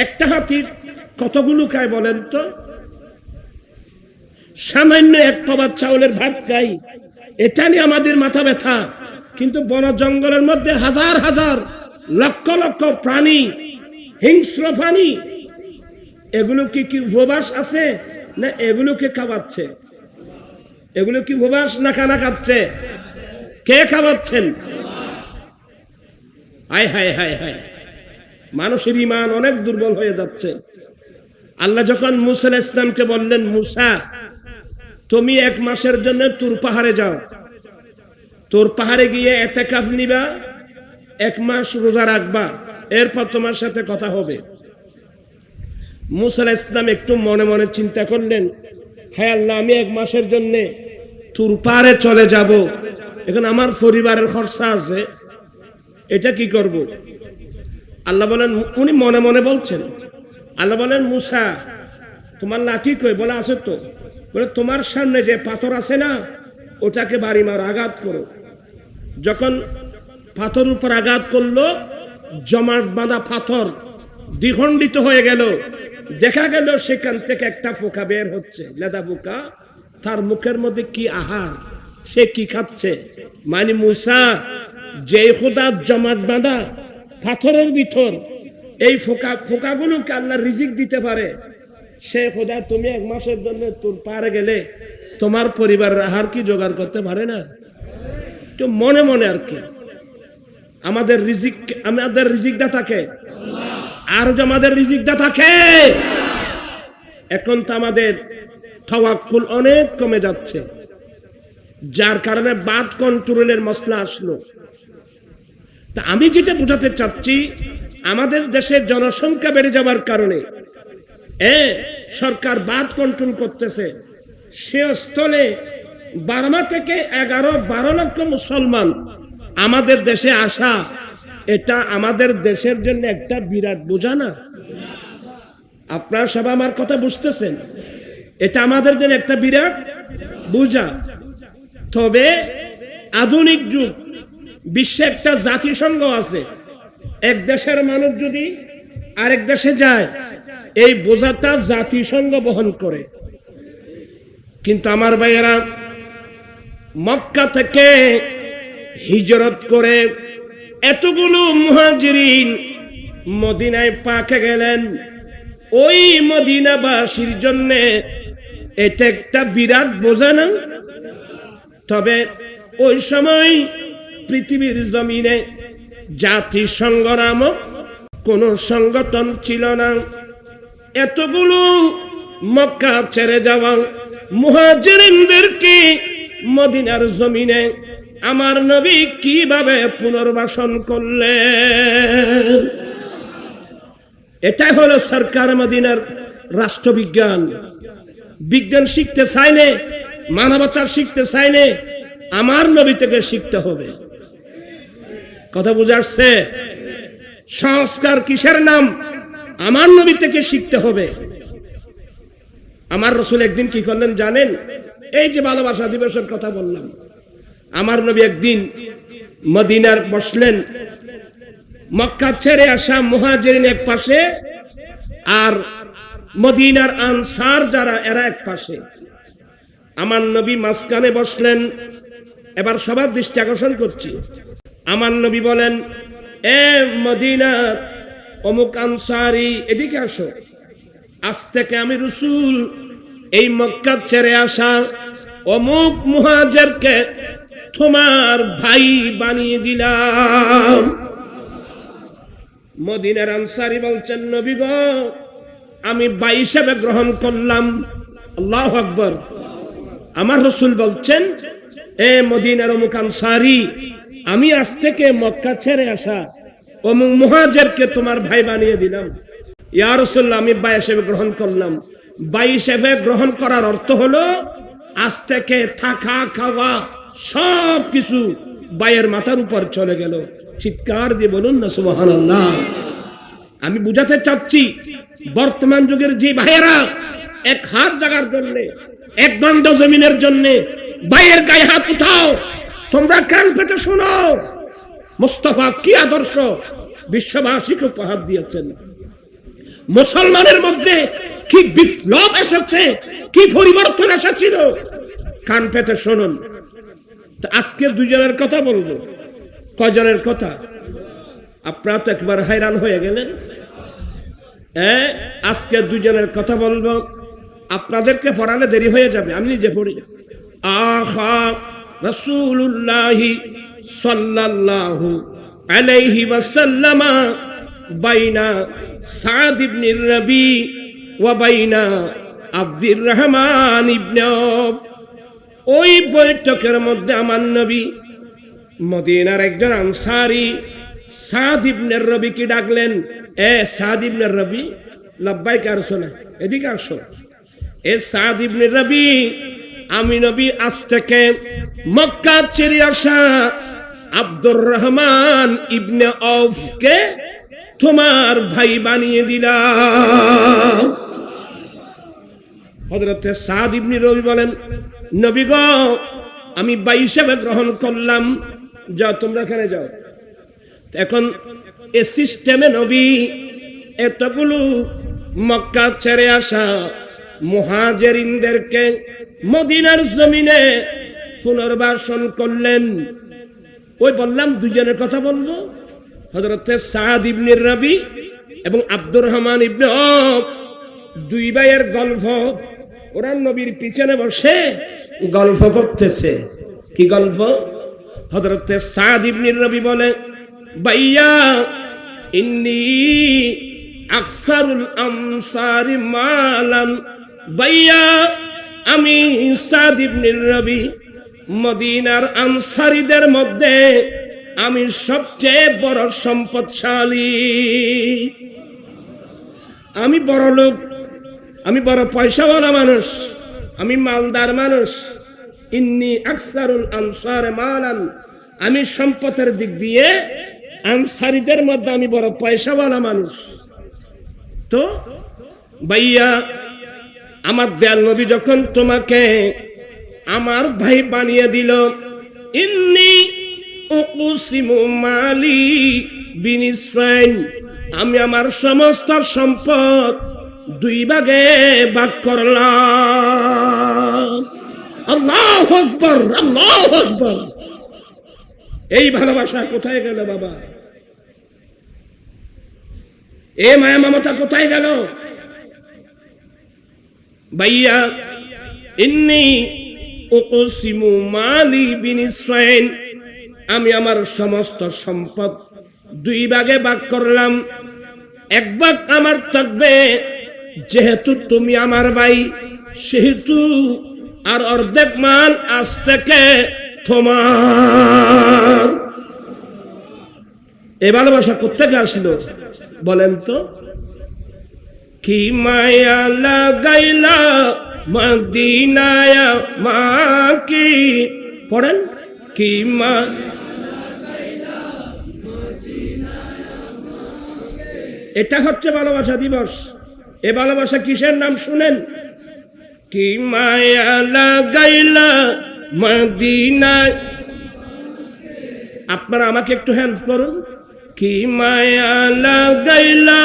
Speaker 1: একটা হাতি কতগুলো খায় বলেন তো? সামান্য 1 পাওয়া চাউলের ভাত খাই, এটা নিয়ে আমাদের মাথা ব্যথা। কিন্তু বন জঙ্গলের মধ্যে হাজার হাজার লক্ষ লক্ষ প্রাণী, হিংস্র প্রাণী, এগুলো কি উপবাস আছে না এগুলোকে খাওয়াচ্ছে? এগুলো কি উপবাস না খানা খাচ্ছে? কে খাওয়াচ্ছেন? হায় হায় হায় হায়, মানুষের ঈমান অনেক দুর্বল হয়ে যাচ্ছে। আল্লাহ যখন মুসা আলাইহিস সালামকে বললেন, মুসা তুমি 1 মাসের জন্য তুর পাহাড়ে যাও, তোর পাহাড়ে গিয়ে এতেকাফ নিবা, 1 মাস রোজা রাখবা, এরপর তোমার সাথে কথা হবে। মুসা আলাইহিস সালাম একটু মনে মনে চিন্তা করলেন, হ্যাঁ আল্লাহ, আমি 1 মাসের জন্য তুর পাহাড়ে চলে যাব, এখন আমার পরিবারের খরচা আছে, এটা কি করব? আল্লাহ বলেন, উনি মনে মনে বলছেন, আল্লাহ বলেন, মুসা তোমার লাঠি কই? বলে আছে তো। বলে তোমার সামনে যে পাথর আছে না, ওটাকে বাড়ি মারো, আঘাত করো। যখন পাথর উপর আঘাত করলো, জমাট বাঁধা পাথর দ্বিখণ্ডিত হয়ে গেল। দেখা গেল সেখান থেকে একটা পোকা বের হচ্ছে, লেদা পোকা। তার মুখের মধ্যে কি আহার, সে কি খাচ্ছে? মানে মুসা, যে খোদা জমাট বাঁধা পাথরের ভিতর এই ফোকাগুলোকে আল্লাহ রিজিক দিতে পারে, সে খোদা তুমি 1 মাসের জন্য তোর পারে গেলে তোমার পরিবারের আহার কি জোগাড় করতে পারে না? তো মনে মনে আর কি আমাদের রিজিক দাতাকে, আর যে আমাদের রিজিক দাতাকে। এখন তো আমাদের তাওয়াক্কুল অনেক কমে যাচ্ছে, যার কারণে বাদ কন্ট্রোলের মসলা আসলো। তা আমি যেটা বোঝাতে চাচ্ছি, আমাদের দেশের জনসংখ্যা বেড়ে যাওয়ার কারণে সরকার বাদ কন্ট্রোল করতেছে। সে স্থলে বার্মা থেকে 11-12 লক্ষ মুসলমান আমাদের দেশে আসা, এটা আমাদের দেশের জন্য একটা বিরাট বোঝা না? আপনারা সবাই আমার কথা বুঝতেছেন? এটা আমাদের জন্য একটা বিরাট বোঝা। তবে আধুনিক যুগ, বিশ্বে একটা জাতিসংঘ আছে। এক দেশের মানুষ যদি আরেক দেশে যায়, এই বোঝাটা জাতিসংঘ বহন করে। কিন্তু আমার ভাইয়েরা, মক্কা থেকে হিজরত করে এতগুলো মুহাজিরিন মদিনায় পাকে গেলেন। ওই মদিনাবাসীর জন্য এটা একটা বিরাট বোঝা না? তবে ওই সময় পৃথিবীর জমিনে জাতিসংঘ নামক কোন সংগঠন ছিল না। এতগুলো মক্কা ছেড়ে যাওয়া মুহাজিরিনদেরকে মদিনার জমিনে আমার নবী কিভাবে পুনর্বাসন করলেন? এটাই হলো সরকার মদিনার রাষ্ট্রবিজ্ঞান। বিজ্ঞান শিখতে চাইলে, মানবতা শিখতে চাইলে আমার নবী থেকে শিখতে হবে। কথা বুঝে আসছে? সংস্কার কিসের নাম? আমার নবী থেকে শিখতে হবে। আমার রাসূল একদিন কি করলেন জানেন? এই যে ভালোবাসা দিবসের কথা বললাম, আমার নবী একদিন মদিনার বসলেন, মক্কা ছেড়ে আসা মুহাজিরিন এক পাশে, আর মদিনার আনসার যারা এরা এক পাশে। আমার নবী মাঝখানে বসলেন। এবার সবার দৃষ্টি আকর্ষণ করছি। আমার নবী বলেন, এ মদিনার অমুক আনসারি, এদিকে আসো। আজ থেকে আমি রাসূল এই মক্কা ছেড়ে আসা অমুক মুহাজিরকে তোমার ভাই বানিয়ে দিলাম। মদিনার আনসারি বলছেন, নবী গো, আমি ভাই হিসেবে গ্রহণ করলাম। আল্লাহু আকবার। আমার রাসূল বলছেন, এ মদিনার অমুক আনসারি, আমি আজ থেকে মক্কা ছেড়ে আসা অমুক মুহাজিরকে তোমার ভাই বানিয়ে দিলাম। ইয়া রাসূলুল্লাহ, আমি ভাই হিসেবে গ্রহণ করলাম। ভাই হিসেবে গ্রহণ করার অর্থ হলো আজ থেকে থাকা খাওয়া সব কিছু ভাইয়ের মাথার উপর চলে গেল। চিৎকার দিয়ে বলুন না সুবহানাল্লাহ। আমি বুঝাতে চাচ্ছি, বর্তমান যুগের যে ভাইয়েরা এক হাত জাগার জন্য, এক দণ্ড জমিনের জন্য ভাইয়ের গায়ে হাত উঠাও, তোমরা কান পেতে শোনো। মুস্তাফা কি আদর্শ বিশ্ববাসীকে উপহার দিয়েছেন। মুসলমানের মধ্যে কি বিপ্লব এসেছে, কি পরিবর্তন এসেছিল, কান পেতে শুনুন। আজকে দুজনের কথা বলবো। কয়জনের কথা? আপনারা তো একবার hayran হয়ে গেলেন। আজকে দুজনের কথা বলবো। আপনাদেরকে পড়ালে দেরি হয়ে যাবে, আমি নিজে পড়ি। আহা রাসূলুল্লাহ সাল্লাল্লাহু আলাইহি ওয়াসাল্লাম বাইনা সাদ ইবনে রবি ওয়া বাইনা আব্দুর রহমান ইবনে আওফ। ওই বৈঠকের মধ্যে আমার নবী মদিনার একজন আনসারী সাদ ইবনে রবিকে ডাকলেন। এ সাদ ইবনে রবি, লাব্বাইক ইয়া রাসূলুল্লাহ, এদিকে আসো। এ সাদ ইবনে রবি, আমি নবী আজ থেকে মক্কা ছেড়ে আসা আব্দুর রহমান ইবনে আওফকে তোমার ভাই বানিয়ে দিলাম। হযরতে সাদ ইবনে রবি বলেন, নবী গো, আমি ভাই হিসেবে গ্রহণ করলাম। যাও, তোমরা এখানে যাও। এখন এ সিস্টেমে নবী এতগুলো মক্কা ছেড়ে আসা মুহাজিরিনদেরকে মদিনার জমিনে পুনর্বাসন করলেন। ওই বললাম দুজনের কথা বলবো, হযরতে সাদ ইবনে রবি এবং আব্দুর রহমান ইবনে আওফ, দুই ভাইয়ের গল্প। ওরা নবীর পিছনে বসে গল্প করতেছে। কি গল্প? হযরতে সাদ ইবনে রবি বলে, ভাইয়া ইন্নী আকসারুল আনসারি মালান। ভাইয়া, আমি সাদ ইবনে রবি মদিনার আনসারীদের মধ্যে আমি সবচেয়ে বড় সম্পদশালী। আমি বড় লোক, আমি বড় পয়সাওয়ালা মানুষ, আমি মালদার মানুষ। ইন্নী আকসারুল আনসারে মালান, আমি সম্পদের দিক দিয়ে আনসারীদের মধ্যে আমি বড় পয়সাওয়ালা মানুষ। তো ভাইয়া, আমার দয়াল নবী যখন তোমাকে আমার ভাই বানিয়ে দিল, ইন্নী উকসিমু মালি বিনিসফাইন, আমি আমার সমস্ত সম্পদ দুই ভাগে ভাগ করলাম। আল্লাহু আকবার, আল্লাহু আকবার। এই ভালোবাসা কোথায় গেল বাবা? এ মায়া মমতা কোথায় গেল? ভাইয়া, ইন্নী উকসিমু মালি বিনিসফাইন, আমি আমার সমস্ত সম্পদ দুই ভাগে ভাগ করলাম। এক ভাগ আমার থাকবে, যেহেতু তুমি আমার ভাই সেহেতু, আর অর্ধেক মাল আজ থেকে তোমার। এ ভালোবাসা কোত্থেকে আসলো বলেন তো? কি মায়া লাগাইলা মদিনায় মাকি, পড়েন। কি মা, এটা হচ্ছে ভালোবাসা দিবস। এ ভালোবাসা কিসের নাম শুনেন? কি মায়া লাগাইলা মদিনায়। আপনারা আমাকে একটু হেল্প করুন, কি মায়া লাগাইলা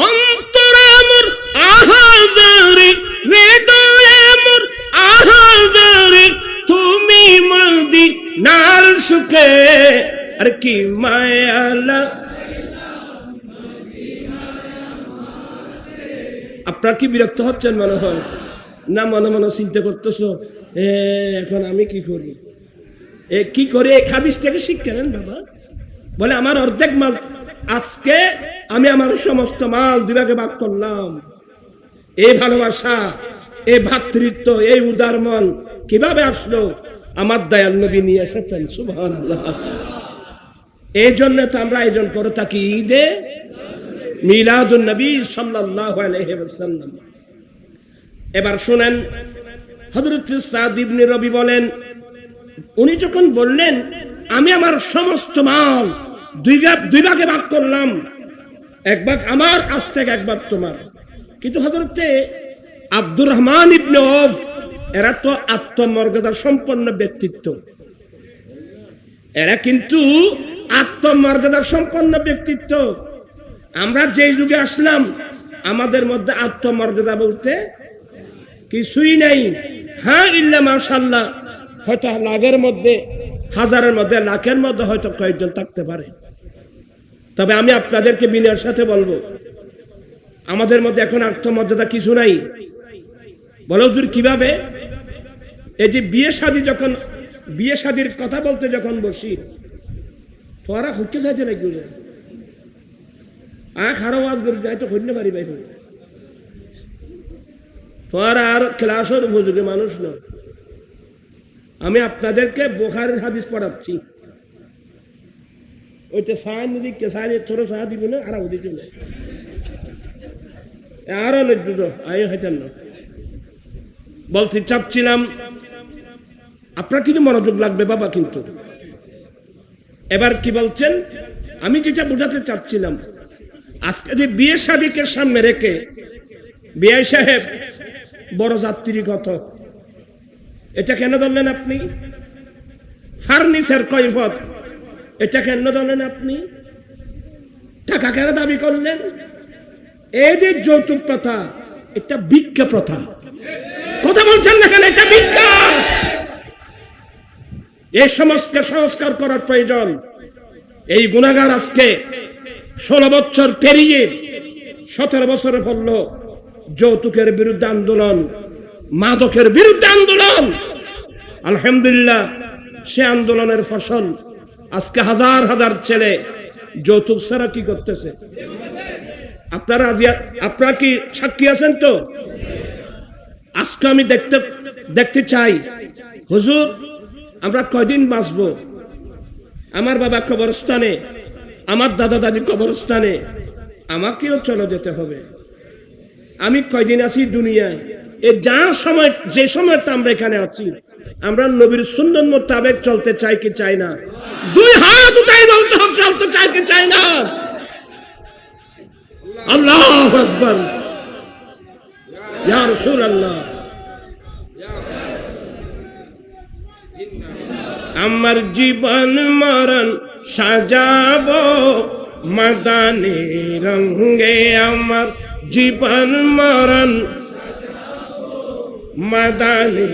Speaker 1: অন্তরে মোর আহাজারি, হৃদয়ে মোর আহাজারি, তুমি মদিনার সুখে। আর কি মায়া আপনারা কি বিরক্ত হচ্ছেন মনে হয়? না মনে মনে চিন্তা করতেছ এখন আমি কি করি, কি করে এক হাদিসটাকে শিক্ষা নেন বাবা। বলে আমার অর্ধেক মাল আজকে আমি আমার সমস্ত মাল দুই ভাগে ভাগ করলাম। এই ভালোবাসা, এই ভ্রাতৃত্ব, এই উদার মন কিভাবে আসলো? আমার দয়াল নবী নিয়ে এসেছেন। সুবহানাল্লাহ। এই জন্য তো আমরা আয়োজন করে থাকি ঈদে মিলাদুন নবী সাল্লাল্লাহু আলাইহি ওয়াসাল্লাম। এবার শুনেন, হযরত সাদ ইবনে রবি বলেন, উনি যখন বললেন আমি আমার সমস্ত মাল দুই ভাগে ভাগ করলাম, এক ভাগ আমার, আজ থেকে এক ভাগ তোমার। কিন্তু হযরতে আব্দুর রহমান ইবনে আউফ এরা তো আত্মমর্যাদা সম্পন্ন ব্যক্তিত্ব, এরা কিন্তু আত্মমর্যাদা সম্পন্ন ব্যক্তিত্ব। আমরা যেই যুগে আসলাম আমাদের মধ্যে আত্মমর্যাদা বলতে কিছুই নাই। হ্যাঁ, ইল্লা মাশাআল্লাহ, হয়তো লাখের মধ্যে, হাজারের মধ্যে, লাখের মধ্যে হয়তো কয়েকজন থাকতে পারে। তবে আমি আপনাদেরকে বিনয়ের সাথে বলবো, আমাদের মধ্যে এখন আত্মমর্যাদা কিছু নাই। বলো হুজুর কিভাবে? এই যে বিয়ে শাদীর কথা বলতে যখন বসি, তোরা হুক্কে চাইতে লাগবে, খারাপ আওয়াজ করে যাই তো করতে পারি ভাই, তোরা আর ক্লাসের উপযোগী মানুষ নয়। আমি আপনাদেরকে বুখারীর হাদিস পড়াচ্ছি, ওইটা সাহায্য দিকে সাহায্য ছোট সাহায্য দিব না, আর দিত না, আরো দুটো আয় হইতেন না। বলতে চাচ্ছিলাম আপনার কিন্তু মনোযোগ লাগবে বাবা। কিন্তু এবার কি বলছেন, আমি যেটা বোঝাতে চাচ্ছিলাম, আজকে যে বিয়ে শাদীকে সামনে রেখে বিয়ে সাহেব বড় যাত্রী কত, এটা কেন ধরলেন আপনি? ফার্নিচার কৈফত, এটা কেন ধরলেন আপনি? টাকা কেন দাবি করলেন? এই যে যৌতুক প্রথা, এটা ভিক্ষা প্রথা। কথা বলছেন না কেন? এটা ভিক্ষা। এই সমাজকে সংস্কার করার প্রয়োজন। এই গুনাহগার আজকে 16 বছর পেরিয়ে 17 বছরে পড়ল যৌতুকের বিরুদ্ধে আন্দোলন, মাদকের বিরুদ্ধে আন্দোলন। আলহামদুলিল্লাহ, সে আন্দোলনের ফসল আজকে হাজার হাজার ছেলে যৌতুক ছাড়া কি করতেছে? আপনারা কি সাক্ষী আছেন? তো আজকে আমি দেখতে চাই, হুজুর আমরা কয়দিন বাঁচবো? আমার বাবা কবরস্থানে, আমার দাদা দাদি কবরস্থানে, আমাকেও চলে যেতে হবে। আমি কয়দিন আছি দুনিয়ায়? যে সময় আমরা এখানে আছি, আমরা নবীর সুন্নাত মোতাবেক চলতে চাই কি চাই না? দুই হাত উঠাই বলতে হবে, চলতে চাই কি চাই না? আল্লাহু আকবার, ইয়া রাসূলুল্লাহ। আমার জীবন মরণ সাজাবো মাদানী রঙে, আমার জীবন মরণ মাদানী,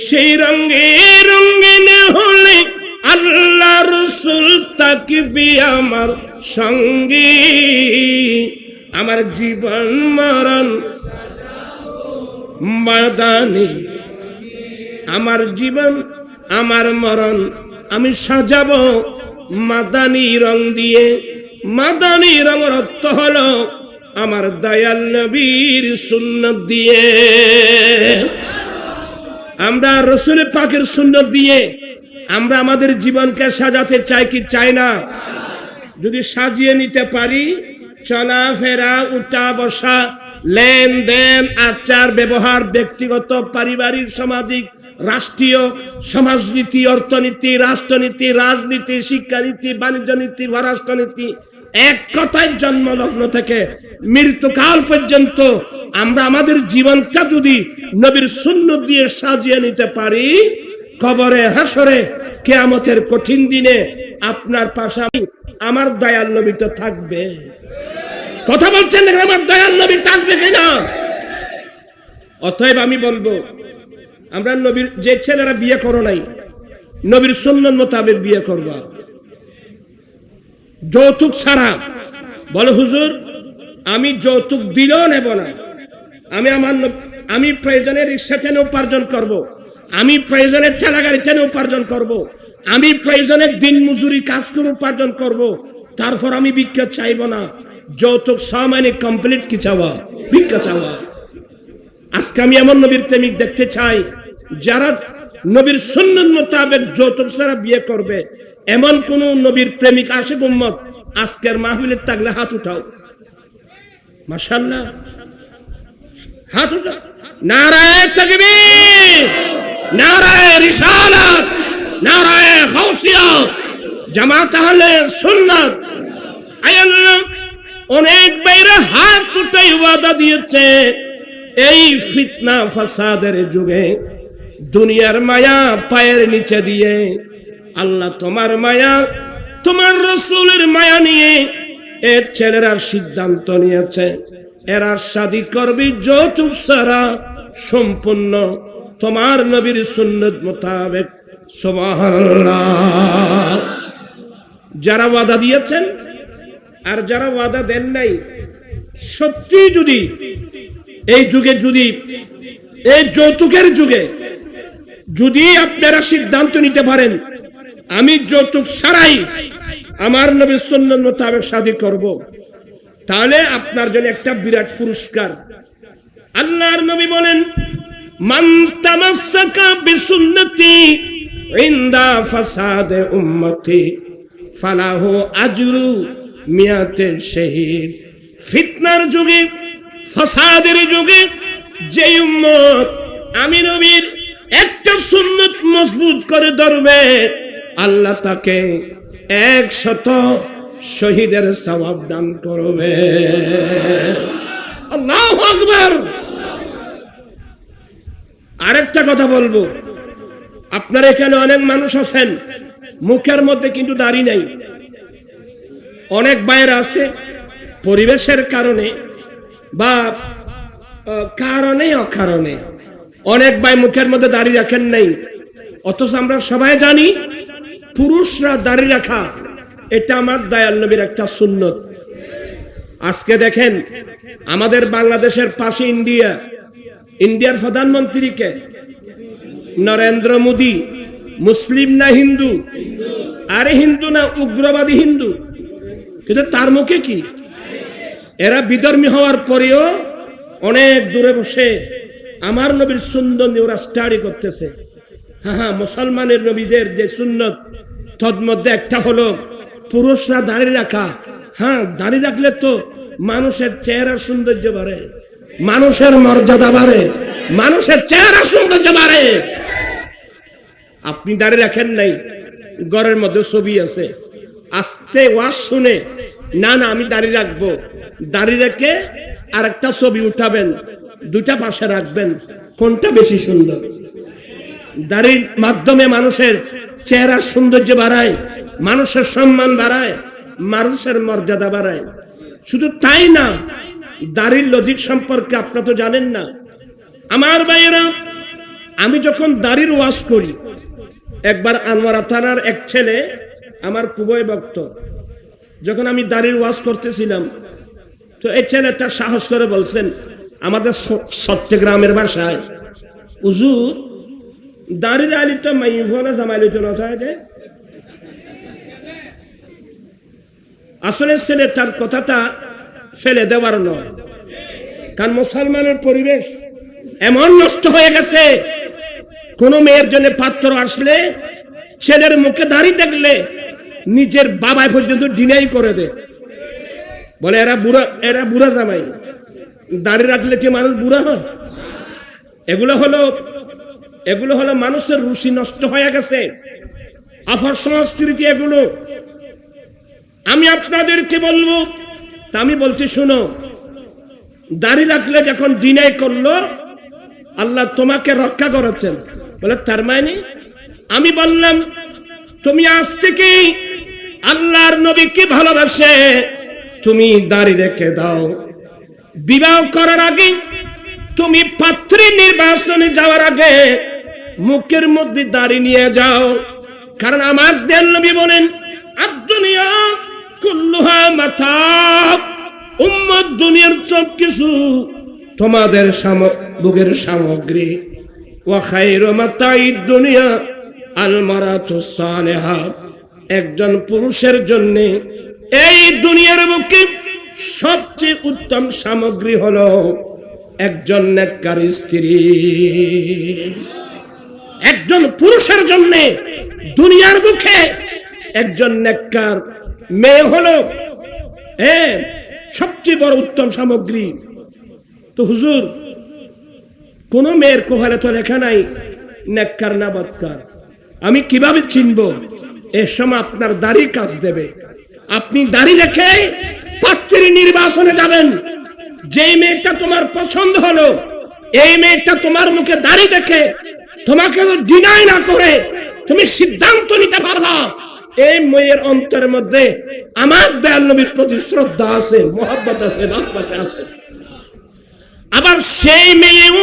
Speaker 1: সেই রঙে রঙিন হলে আল্লাহ রাসূল থাকবে আমার সঙ্গে। আমার জীবন মরণ মাদানী, আমার জীবন আমার মরণ আমি সাজাবো মাদানী রং দিয়ে। মাদানী রঙের অর্থ হলো আমার দয়াল নবীর সুন্নাত দিয়ে। আমরা রাসূল পাকের সুন্নাত দিয়ে আমরা আমাদের জীবনকে সাজাতে চাই কি চাই না? যদি সাজিয়ে নিতে পারি, চলাফেরা, উঠা বসা, লেনদেন, আচার ব্যবহার, ব্যক্তিগত, পারিবারিক, সামাজিক, রাষ্ট্রীয়, সমাজনীতি, অর্থনীতি, রাষ্ট্রনীতি, রাজনীতি, শিক্ষানীতি, বাণিজ্য নীতি, পররাষ্ট্রনীতি, এক কথায় জন্মলগ্ন থেকে মৃত্যুকাল পর্যন্ত আমরা আমাদের জীবনটা যদি নবীর সুন্নাত দিয়ে সাজিয়ে নিতে পারি, কবরে হাসরে কিয়ামতের কঠিন দিনে আপনার পাশে আমার দয়াল নবী তো থাকবে। কথা বলছেন না? আমার দয়াল নবী থাকবে কিনা? অতএব আমি বলবো, আমরা নবীর, যে ছেলেরা বিয়ে করো নাই, নবীর সুন্নাত মোতাবেক বিয়ে করবা। যৌতুক ছাড়া বলে হুজুর আমি যৌতুক দিলেও নেব না, আমি প্রয়োজনে রিক্সা টেনে উপার্জন করব, আমি প্রয়োজনে ঠেলা গাড়ি টেনে উপার্জন করব, আমি প্রয়োজনে দিন মজুরি কাজ করে উপার্জন করব, তারপর আমি ভিক্ষা চাইব না। যৌতুক সামান্য কমপ্লিট কি চাওয়া? ভিক্ষা চাওয়া। আজকে আমি এমন নবীর প্রেমিক দেখতে চাই যারা নবীর সুন্নাত মোতাবেক যৌতুক ছাড়া বিয়ে করবে। এমন কোন নবীর প্রেমিক আশিক উম্মত আজকের মাহফিলে থাকলে হাত উঠাও। মাশাআল্লাহ, হাত উঠাও। নারায়ে তাকবীর, নারায়ে রিসালাত, নারায়ে গাউসিয়ত, জামাত আহলে সুন্নাত। আয়াল্লাহ অনেক বাইরে হাত উঠাই ওয়াদা দিয়েছে, এই ফিতনা ফাসাদের যুগে দুনিয়ার মায়া পায়ের নিচে দিয়ে আল্লাহ তোমার মায়া, তোমার রাসূলের মায়া নিয়ে এর ছেলেরা সিদ্ধান্ত নিয়েছে এরা শাদী করবে যৌতুক ছাড়া, সম্পূর্ণ তোমার নবীর সুন্নাত মোতাবেক। সুবহানাল্লাহ। যারা ওয়াদা দিয়েছেন আর যারা ওয়াদা দেন নাই, সত্যি যদি এই যুগে, যদি এই যৌতুকের যুগে যদি আপনারা সিদ্ধান্ত নিতে পারেন আমি যৌতুক ছাড়াই আমার নবীর সুন্নাত মোতাবেক শাদী করব, তাহলে আপনার জন্য একটা বিরাট পুরস্কার। আল্লাহর নবী বলেন, মান তামাসসাকা বিসুন্নতি ইনদা ফাসাদে উম্মতি ফালাহু আজরু মিয়াতে শহীদ। ফিতনার যুগে, ফাসাদের যুগে যে উম্মত আমি নবীর একটা সুন্নাত মজবুত করে ধরবে, আল্লাহ তাকে 100 শহীদের সওয়াব দান করবে। আল্লাহু আকবার। আরেকটা কথা বলবো, আপনার এখানে অনেক মানুষ আছেন মুখের মধ্যে কিন্তু দাড়ি নাই। অনেক বাইরে আছে পরিবেশের কারণে বা কারণে অকারণে অনেক ভাই মুখের মধ্যে দাড়ি রাখেন নাই, অথচ আমরা সবাই জানি পুরুষরা দাড়ি রাখা এটা আমার দয়াল নবীর একটা সুন্নত। আজকে দেখেন আমাদের বাংলাদেশের পাশে ইন্ডিয়ার প্রধানমন্ত্রীকে নরেন্দ্র মোদী মুসলিম না হিন্দু? আরে হিন্দু না, উগ্রবাদী হিন্দু। কিন্তু তার মুখে কি? এরা বিধর্মী হওয়ার পরেও অনেক দূরে বসে আমার নবীর সুন্নত নিয়ে ওরা স্টাডি করতেছে। হ্যাঁ, মুসলমানের নবীদের যে সুন্নত তদ মধ্যে একটা হলো পুরুষরা দাড়ি রাখা। হ্যাঁ, দাড়ি রাখলে তো মানুষের চেহারার সৌন্দর্য বাড়ে, মানুষের মর্যাদা বাড়ে, মানুষের চেহারা সৌন্দর্য বাড়ে। আপনি দাড়ি রাখেন নাই, ঘরের মধ্যে ছবি আছে, আস্তে ওয়াজ শুনে না আমি দাড়ি রাখবো, দাড়ি রেখে আর একটা ছবি উঠাবেন, দুইটা পাশে রাখবেন, কোনটা বেশি সুন্দর? দাড়ির মাধ্যমে মানুষের চেহারার সৌন্দর্য বাড়ায়, মানুষের সম্মান বাড়ায়, মানুষের মর্যাদা বাড়ায়। শুধু তাই না, দাড়ির লজিক সম্পর্কে আপনারা তো জানেন না। আমার ভাইয়েরা, আমি যখন দাড়ির ওয়াজ করি, একবার আনোয়ারা থানার এক ছেলে আমার খুবই ভক্ত, যখন আমি দাড়ির ওয়াজ করতেছিলাম, তো এই ছেলে তার সাহস করে বলছেন আমাদের চট্টগ্রামের ভাষায়, হুজুর দাড়ির আলি তো মাইফোনা জামাইলি তো নয়। আসলে ছেলে তার কথাটা ফেলে দেওয়ার নয়, কারণ মুসলমানের পরিবেশ এমন নষ্ট হয়ে গেছে, কোন মেয়ের জন্য পাত্র আসলে ছেলের মুখে দাড়ি দেখলে নিজের বাবাই পর্যন্ত ডিনাই করে দেয়, বলে এরা বুড়া জামাই। দাড়ি রাখলে কি মানুষ বুড়া হয়? এগুলো হলো মানুষের রুচি নষ্ট হয়ে গেছে, অপসংস্কৃতি এগুলো। আমি আপনাদেরকে বলবো, তা আমি বলছি শুনো, দাড়ি রাখলে যখন ডিনাই করলো আল্লাহ তোমাকে রক্ষা করেছেন, বলে তার মানে আমি বললাম তুমি আজ থেকে আল্লাহর নবীকে ভালোবাসে তুমি দাড়ি রেখে দাও। বিবাহ করার আগে তুমি পাত্রী নির্বাচনে যাওয়ার আগে মুখের মধ্যে দাড়ি নিয়ে যাও। কারণ আমার দয়াল নবী বলেন, আদ-দুনিয়া কুল্লুহা মাতাব, উম্মত দুনিয়ার সব কিছু তোমাদের ভোগের সামগ্রী। ওয়া খায়রু মাতাইদ দুনিয়া আল মারাতুস সালিহা, একজন পুরুষের জন্য এই দুনিয়ার বুকে সবচেয়ে উত্তম সামগ্রী হলো একজন নেককার স্ত্রী। একজন পুরুষের জন্য দুনিয়ার বুকে একজন নেককার মেয়ে হলো সবচেয়ে বড় উত্তম সামগ্রী। তো হুজুর, কোন মেয়ের কোহালে তো লেখা নাই নেককার না বদকার, আমি কিভাবে চিনবো? এর সময় আপনার দাড়ি কাজ দেবে। আপনি দাড়ি রেখে পাত্রী নির্বাচনে যাবেন। যেই মেয়েটা তোমার পছন্দ হলো, এই মেয়েটা তোমার মুখে দাড়ি দেখে তোমাকে ডিনাই না করে তুমি সিদ্ধান্ত নিতে পারবা এই মেয়ের অন্তরের মধ্যে আমার দয়াল নবীর প্রতি শ্রদ্ধা আছে, মহব্বত আছে, ভালোবাসা আছে। আবার সেই মেয়েও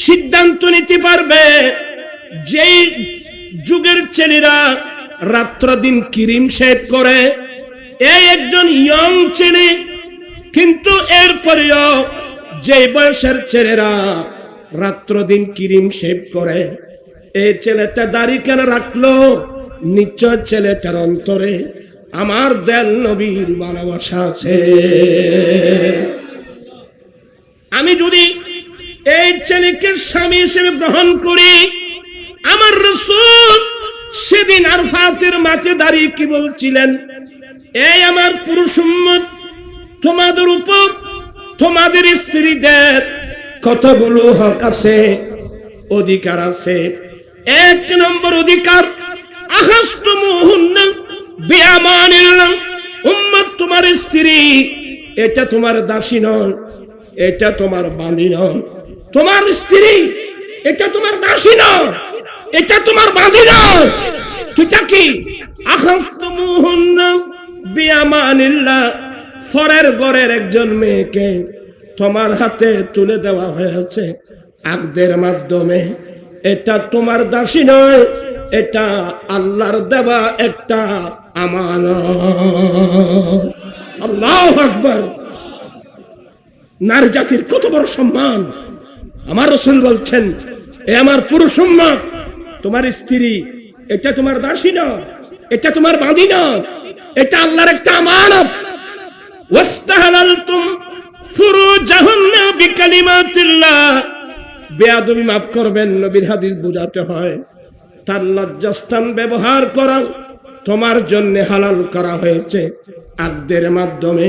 Speaker 1: সিদ্ধান্ত নিতে পারবে। যেই যুগের ছেলেরা রাত্র দিন ক্রিম শেভ করে, এই একজন ইয়ং ছেলে, কিন্তু এরপরেও যে বয়সের ছেলেরা রাত্র দিন ক্রিম শেভ করে, এই ছেলেটা দাড়ি কেন রাখলো? নিশ্চয় ছেলেটার অন্তরে আমার দয়াল নবীর ভালোবাসা আছে। আমি যদি এই ছেলেকে স্বামী হিসেবে গ্রহণ করি, আমার রাসূল সেদিন আরফাতের মাঠে দাঁড়িয়ে কি বলছিলেন? এই আমার পুরুষ উম্মত, তোমাদের উপর তোমাদের স্ত্রীদের কতগুলো হক আছে, অধিকার আছে। এক নম্বর অধিকার, আখাসতুমুহুন্না বিআমানিল্লাহ। উম্মত, তোমার স্ত্রী এটা তোমার দাসী নয়, এটা তোমার বাঁধি নয়। তোমার স্ত্রী এটা তোমার দাসী নয়, এটা তোমার বাঁধি নয়। এটা কি? আখাসতুমুহুন্না বিআমানিল্লাহ। ফরের ঘরের একজন মেয়েকে তোমার হাতে তুলে দেওয়া হয়েছে আকদের মাধ্যমে। এটা তোমার দাসী নয়, এটা আল্লাহর দেওয়া একটা আমানত। আল্লাহু আকবার। নারী জাতির কত বড় সম্মান! আমার রাসূল বলছেন, এ আমার পুরুষ উম্মত, তোমার স্ত্রী এটা তোমার দাসী নয়, এটা তোমার বাঁধি নয়, এটা আল্লাহর একটা আমানত। ওয়াস্তাহালালতুম ফুরুজাহুন্না বিকালিমাতিল্লাহ। বেয়াদবি মাফ করবেন, নবীর হাদিস বোঝাতে হয়। তার লজ্জাস্থান ব্যবহার করা তোমার জন্য হালাল করা হয়েছে আকদের মাধ্যমে।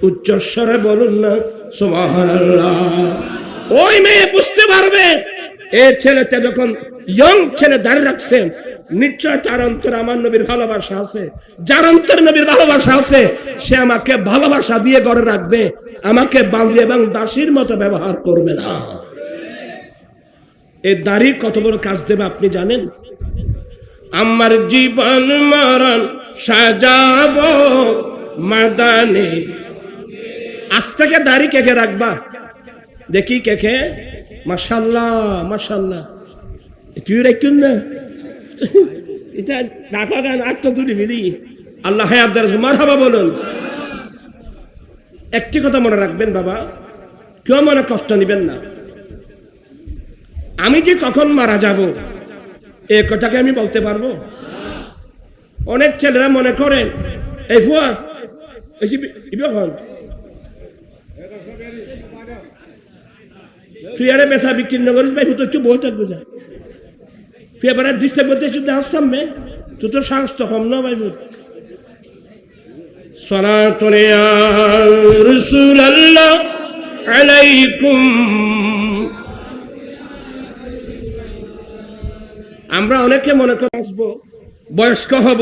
Speaker 1: উচ্চস্বরে বলুন না সুবহানাল্লাহ। ওই মেয়ে বুঝতে পারবে, এই ছেলেটা যখন ইয়ং ছেলে দাঁড়িয়ে রাখছেন, নিশ্চয় তার অন্তরে আমার নবীর ভালোবাসা আছে। যার অন্তরে নবীর ভালোবাসা আছে, সে আমাকে ভালোবাসা দিয়ে ঘরে রাখবে, আমাকে বাঁধি এবং দাসীর মতো ব্যবহার করবে না। এই দাড়ি কত বড় কাজ দেবে আপনি জানেন? আমার জীবন মরণ সাজাবো মাদানে। আজ থেকে দাড়ি কে কে রাখবা? দেখি কে কে। মাশাআল্লাহ মাশাআল্লাহ। তুই রাখুন না, এটা রাখা গান আত্ম তুলি মিলি। আল্লাহ হায়াত দারাজ, মারহাবা বলুন। একটি কথা মনে রাখবেন বাবা, কেউ মনে কষ্ট নেবেন না। আমি যে কখন মারা যাব এ কথাকে আমি বলতে পারবো? অনেক ছেলেরা মনে করেন, এই ফুয়া তুই আরে বেচা বিক্রি না করিস ভাই, একটু বই থাকবো যা। তুই এবার দৃষ্টি বলতে শুধু সামনে তুই তো সাহস তো কম না ভাই। সালাতুন ইয়া রাসূলুল্লাহ আলাইকুম। আমরা অনেকে মনে করে আসবো, বয়স্ক হব,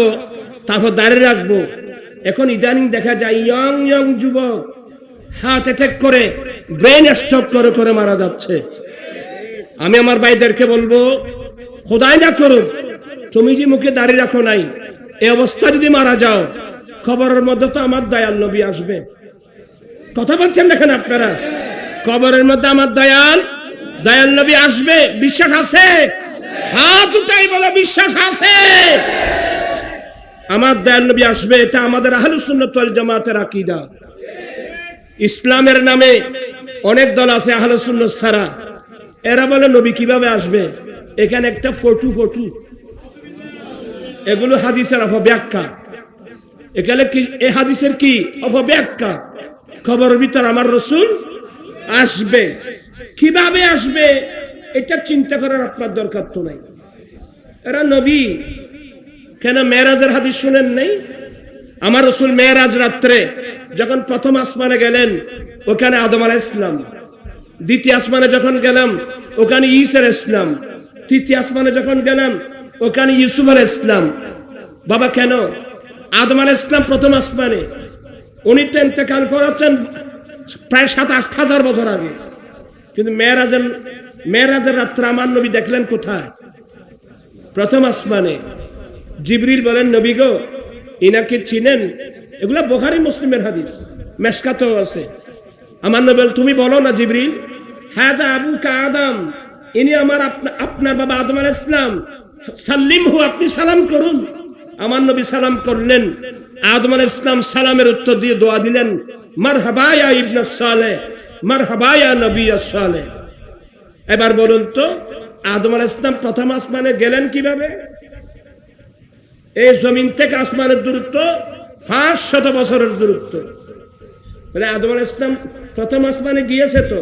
Speaker 1: তারপর দাঁড়িয়ে রাখবো। এখন ইদানিং দেখা যায় ইয়ং ইয়ং যুবক হার্ট অ্যাটাক করে, ব্রেন স্ট্রোক করে করে মারা যাচ্ছে। আমি আমার ভাইদেরকে বলবো, খোদাই না করুক, তুমি যে মুখে দাড়ি রাখো নাই, এই অবস্থা যদি মারা যাও, কবরের মধ্যে তো আমার দয়াল নবী আসবে। কথা বলছেন দেখেন আপনারা, কবরের মধ্যে আমার দয়াল নবী আসবে। বিশ্বাস আছে? হাত উঠাই বলে বিশ্বাস আছে। আমার দয়াল নবী আসবে, এটা আমাদের আহলুস সুন্নাত ওয়াল জামাতের আকীদা। ইসলামের নামে অনেক দল আছে আহলুস সুন্নাত ছাড়া, এরা বলে নবী কিভাবে আসবে, এখানে একটা ফটো এগুলো হাদিসের অপব্যাখ্যা। এখানে কি এই হাদিসের কি অপব্যাখ্যা? খবরের ভিতর আমার রাসূল আসবে, কিভাবে আসবে এটা চিন্তা করার আপনার দরকার তো নাই। এরা নবী কেন মেরাজের হাদিস শুনেন নাই? আমার রাসূল মেরাজ রাত্রে যখন প্রথম আসমানে গেলেন, ওখানে আদম আলাইহিস সালাম। দ্বিতীয় আসমানে যখন গেলাম, ওখানে ঈসা আলাইহিস সালাম। তৃতীয় আসমানে যখন গেলাম, ওখানে ইউসুফ আলাইহিস সালাম। বাবা কেন? আদম আলাইহিস সালাম প্রথম আসমানে, উনি তো ইন্তেকাল করেছেন প্রায় 7-8 হাজার বছর আগে। কিন্তু মেরাজের রাত্রে আমার নবী দেখলেন কোথায়? প্রথম আসমানে। জিবরিল বলেন, নবী গো, ইনাকে চিনেন? এগুলা বুখারী মুসলিমের হাদিস, মেশকাতেও আছে। আমার নবী বলেন, তুমি বলো না জিবরিল, হাযা আবুকা আদম, ইনি আমার আপনার বাবা আদম আলাইহিস সালাম, সাল্লিমহু, আপনি সালাম করুন। আমার নবী সালাম করলেন। আদম আলাইহিস সালাম সালামের উত্তর দিয়ে দোয়া দিলেন, মারহাবা ইয়া ইবনে সালেহ, মারহাবা ইয়া নবী সালেহ। এবার বলুন তো, আদম আলাইহিস সালাম প্রথম আসমানে গেলেন কিভাবে? এই জমিন থেকে আসমানের দূরত্ব 500 বছরের দূরত্ব। তাহলে আদম আলাইহিস সালাম প্রথম আসমানে গিয়েছে তো,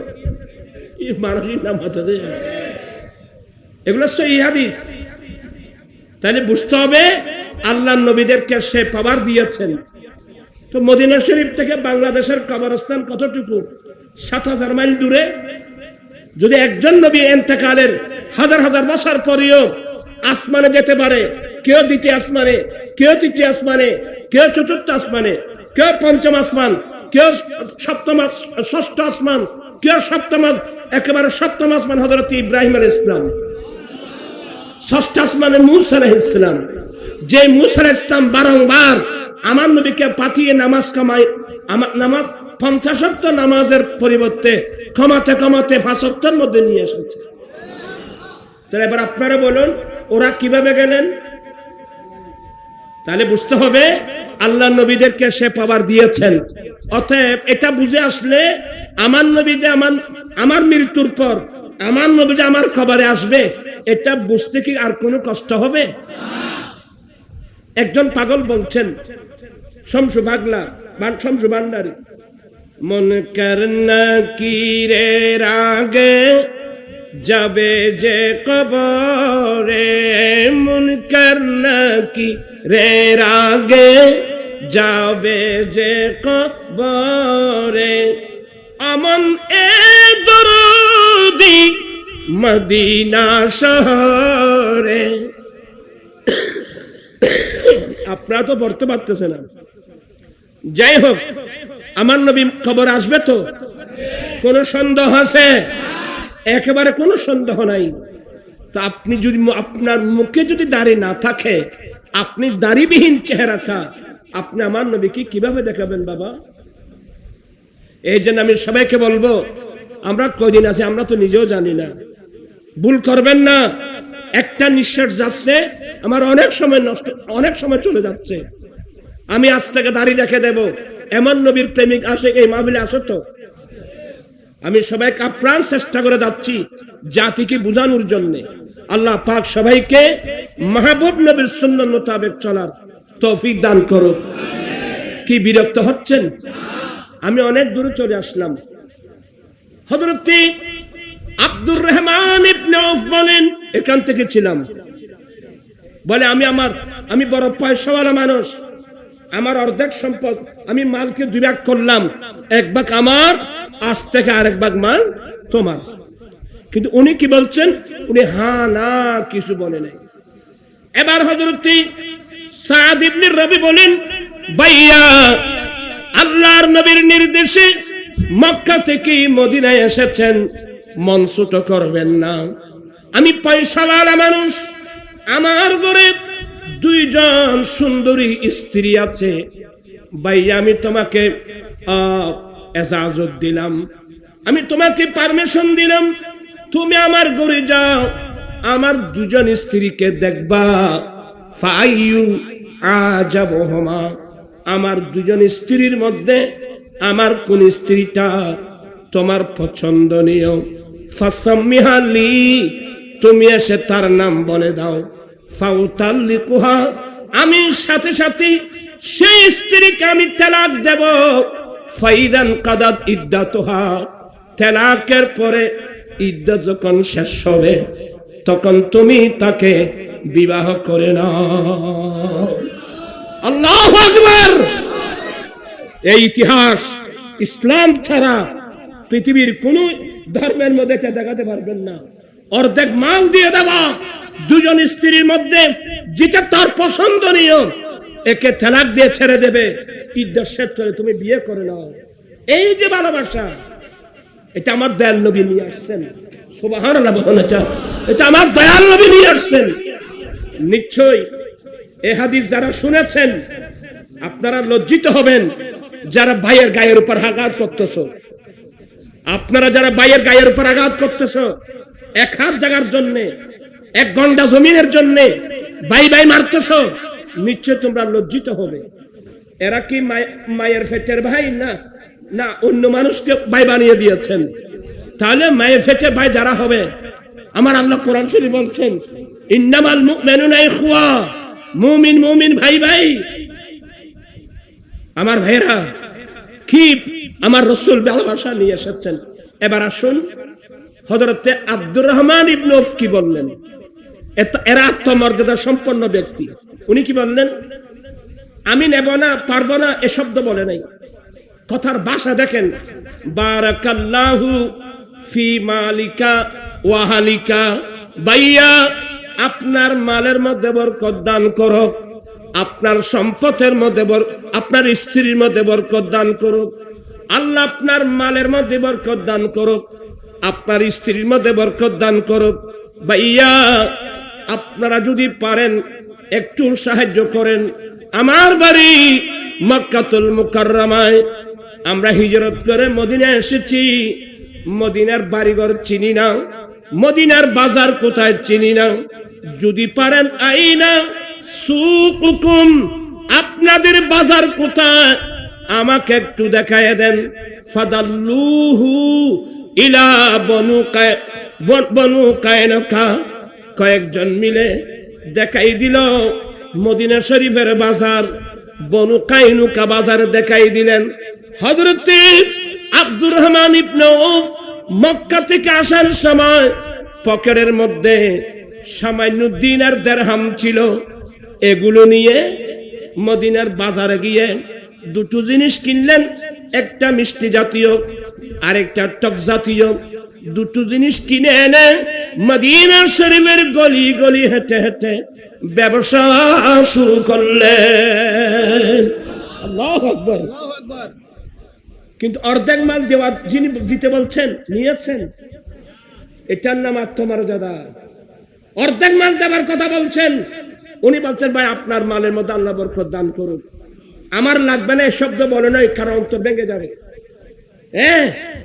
Speaker 1: মানুষের নাম হতে দেয়, এগুলো সহিহ হাদিস। তাহলে বুঝতে হবে আল্লাহর নবীদেরকে সে পাওয়ার দিয়েছেন। তো মদিনা শরীফ থেকে বাংলাদেশের কবরস্থান কতটুকু? 7000 মাইল দূরে। যদি একজন নবী ইন্তেকালের হাজার হাজার বছর পরেও আসমানে যেতে পারে, কেউ দ্বিতীয় আসমানে, কেউ তৃতীয় আসমানে, কেউ চতুর্থ আসমানে, কেউ পঞ্চম আসমান, কেউ ষষ্ঠ আসমান, কেউ একেবারে সপ্তম আসমান হযরত ইব্রাহিম আলাইহিস সালাম, ষষ্ঠ আসমানে মূসা আলাইহিস সালাম। যে মূসা আলাইহিস সালাম বারংবার আমার নবীকে পাঠিয়ে নামাজ 50 ওয়াক্ত নামাজের পরিবর্তে কমাতে 5 ওয়াক্তের মধ্যে নিয়ে এসেছে। তাহলে এবার আপনারা বলুন, ওরা কিভাবে গেলেন? তাহলে বুঝতে হবে আল্লাহ নবীদেরকে সে পাওয়ার দিয়েছেন। অতএব এটা বুঝে আসলে আমার নবী যে আমার মৃত্যুর পর আমার নবী যে আমার কবরে আসবে, এটা বুঝতে কি আর কোনো কষ্ট হবে? একজন পাগল বলছেন, শমসু ভান্ডারী, মন করনা কি রে রাগে যাবে যে কবরে, মন করনা কি রে রাগে যাবে যে কবরে, আমন এ দরুদি মদিনা শহরে। আপনারা তো পড়তে পারতেছেন না। যাই হোক, আমার নবী কবর আসবে তো কোনো সন্দেহ আছে? একেবারে কোনো সন্দেহ নাই। তো আপনি যদি আপনার মুখে যদি দাড়ি না থাকে, আপনি দাড়িবিহীন চেহারাটা আপনি আমার নবীকে কিভাবে দেখাবেন বাবা? এই জন্য আমি সবাইকে বলবো, আমরা কয়দিন আছি আমরা তো নিজেও জানি না। ভুল করবেন না। একটা নিঃশ্বাস যাচ্ছে, আমার অনেক সময় চলে যাচ্ছে। আমি আজ থেকে দাড়ি রেখে দেব, এমন নবীর প্রেমিক আসে এই মাহফিলে আসো তো? আমি সবাইকে আপ্রাণ চেষ্টা করে যাচ্ছি জাতিকে বোঝানোর জন্য। আল্লাহ পাক সবাইকে মাহবুব নবীর সুন্নাত মোতাবেক চলার তৌফিক দান করুক। কি বিরক্ত হচ্ছেন? আমি অনেক দূরে চলে আসলাম। হযরত আব্দুর রহমান ইবনে আউফ বলেন, এখান থেকে ছিলাম, বলে আমি বড় পয়সাওয়ালা মানুষ, আমার অর্ধেক সম্পদ আমি মালকে 2 ভাগ করলাম, 1 ভাগ আমার, আজ থেকে আরেক ভাগ মাল তোমার। কিন্তু উনি কি বলছেন? উনি হ্যাঁ না কিছু বলে নাই। এবার হযরত সাদ ইবনে রবি বলেন, ভাইয়া আল্লাহর নবীর নির্দেশে মক্কা থেকে মদিনায় এসেছেন, মন ছোট করবেন না। আমি পয়সাওয়ালা মানুষ, আমার ঘরে দুইজন সুন্দরী স্ত্রী আছে, ভাই আমি তোমাকে এজাজত দিলাম, আমি তোমাকে পারমিশন দিলাম, তুমি আমার ঘরে যাও, আমার দুজন স্ত্রীকে দেখবা। ফাইয়ু আজাবহুমা, আমার দুজন স্ত্রীর মধ্যে আমার কোন স্ত্রীটা তোমার পছন্দনীয়, ফাসাম্মিহালি, তুমি এসে তার নাম বলে দাও। ফাউতাল্লিকুহা, আমি সাথে সাথে সেই স্ত্রীকে আমি তালাক দেব। ফাইদান কাদাত ইদ্দাতুহা, তালাকের পরে ইদ্দত যখন শেষ হবে তখন তুমি তাকে বিবাহ করে নাও। আল্লাহু আকবার। এই ইতিহাস ইসলাম ছাড়া পৃথিবীর কোন ধর্মের মধ্যে দেখাতে পারবেন না। অর্ধেক মাল দিয়ে দেওয়া, দুজন স্ত্রীর মধ্যে যেটা তার পছন্দনীয় একে তালাক দিয়ে ছেড়ে দেবে, ইদ্দত শেষ করে তুমি বিয়ে করে নাও। এই যে ভালোবাসা, এটা আমার দয়াল নবী নিয়ে আসছেন। সুবহানাল্লাহ বলুন, এটা আমার দয়াল নবী নিয়ে আসছেন। নিশ্চয়ই এই হাদিস যারা শুনেছেন আপনারা লজ্জিত হবেন, যারা ভাইয়ের গায়ের উপর আঘাত করতেছো। আপনারা যারা ভাইয়ের গায়ের উপর আঘাত করতেছো, এক হাত জায়গার জন্য, এক গন্ডা জমিনের জন্য ভাই ভাই মারতেছো, নিশ্চয় তোমরা লজ্জিত হবে। এরা কি মায়ের পেটের ভাই? না না, অন্য মানুষকে ভাই বানিয়ে দিয়েছেন। তাহলে মায়ের পেটের ভাই যারা হবে, আমার আল্লাহ কোরআন শরীফ বলছেন ইন্নামাল মুমিনুনা ইখওয়া, মুমিন মুমিন ভাই ভাই। আমার ভাইরা কি আমার রাসূল ভালোবাসা নিয়ে এসেছেন। এবার আসুন হযরতে আব্দুর রহমান ইবনে আউফ কি বললেন। এরা আত্মমর্যাদা সম্পন্ন ব্যক্তি। উনি কি বললেন? আমি নেব না, পারবো না, এ শব্দ বলে নাই। কথার ভাষা দেখেন, বারাকাল্লাহু ফি মালিকা ওয়া হালিকা, ভাইয়া আপনার মালের মধ্যে বরকত দান করো, আপনার সম্পদের মধ্যে আপনার স্ত্রীর মধ্যে বরকত দান করুক। আল্লাহ আপনার মালের মধ্যে বরকত দান করুক, আপনার স্ত্রীর মধ্যে বরকত দান করুক। ভাইয়া আপনারা যদি পারেন একটু সাহায্য করেন। আমার বাড়ি মক্কাতুল মুকাররমায়, আমরা হিজরত করে মদিনায় এসেছি। মদিনার বাড়িঘর চিনি না, মদিনার বাজার কোথায় চিনি না। যদি পারেন আইনা সুকুকুম, আপনাদের বাজার কোথায় আমাকে একটু দেখায় দেন। ফাদাল্লুহু ইলা বনু কায়নকা, কয়েকজন মিলে দেখাই দিল মদিনা শরীফের বাজার, বনু কায়নুকা বাজার দেখাই দিলেন। হযরতে আব্দুর রহমান ইবনে আউফ মক্কা থেকে আসার সময় পকেটের মধ্যে সামান্য দিনার দিরহাম ছিল। এগুলো নিয়ে মদিনার বাজারে গিয়ে দুটো জিনিস কিনলেন, একটা মিষ্টি জাতীয় আর একটা টক জাতীয়। দুটো জিনিস কিনে এনে মদিনা শরীফের গলি গলি হেঁটে হেঁটে ব্যবসা শুরু করলেন। আল্লাহু আকবার। কিন্তু অর্ধেক মাল দেওয়া যিনি দিতে বলছেন নিয়েছেন, এটার নাম আত্মমর্যাদা। অর্ধেক মাল দেওয়ার কথা বলছেন, উনি বলছেন ভাই আপনার মালের মধ্যে আল্লাহ বরকত দান করুক, আমার লাগবে না, এই শব্দ বলে নয়, কারণ অন্তর ভেঙে যাবে।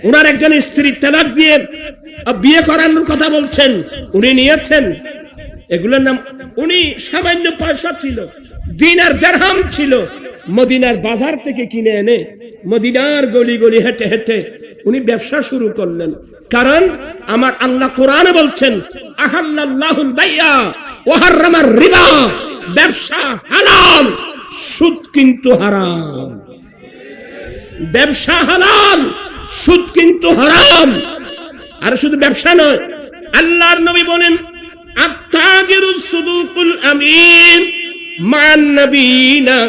Speaker 1: উনার একজন স্ত্রী তালাক দিয়ে বিয়ে করানোর কথা বলছেন, উনি নিয়েছেন। এগুলোর নাম, উনি সামান্য পয়সা ছিল, দিনার দিরহাম ছিল, মদিনার বাজার থেকে কিনে এনে মদিনার গলি গলি হেঁটে হেঁটে উনি ব্যবসা শুরু করলেন। কারণ আমার আল্লাহ কোরআনে বলছেন আহাল্লাল্লাহুল বাইয়া ওয়া হারামার রিবা, ব্যবসা হালাল, সুদ কিন্তু হারাম। ব্যবসা হালাল, সুদ কিন্তু হারাম। আর শুধু ব্যবসা নয়, আল্লাহর নবী বলেন আত-তাজিরুস সুদুকুল আমিন মান নবিয়িনা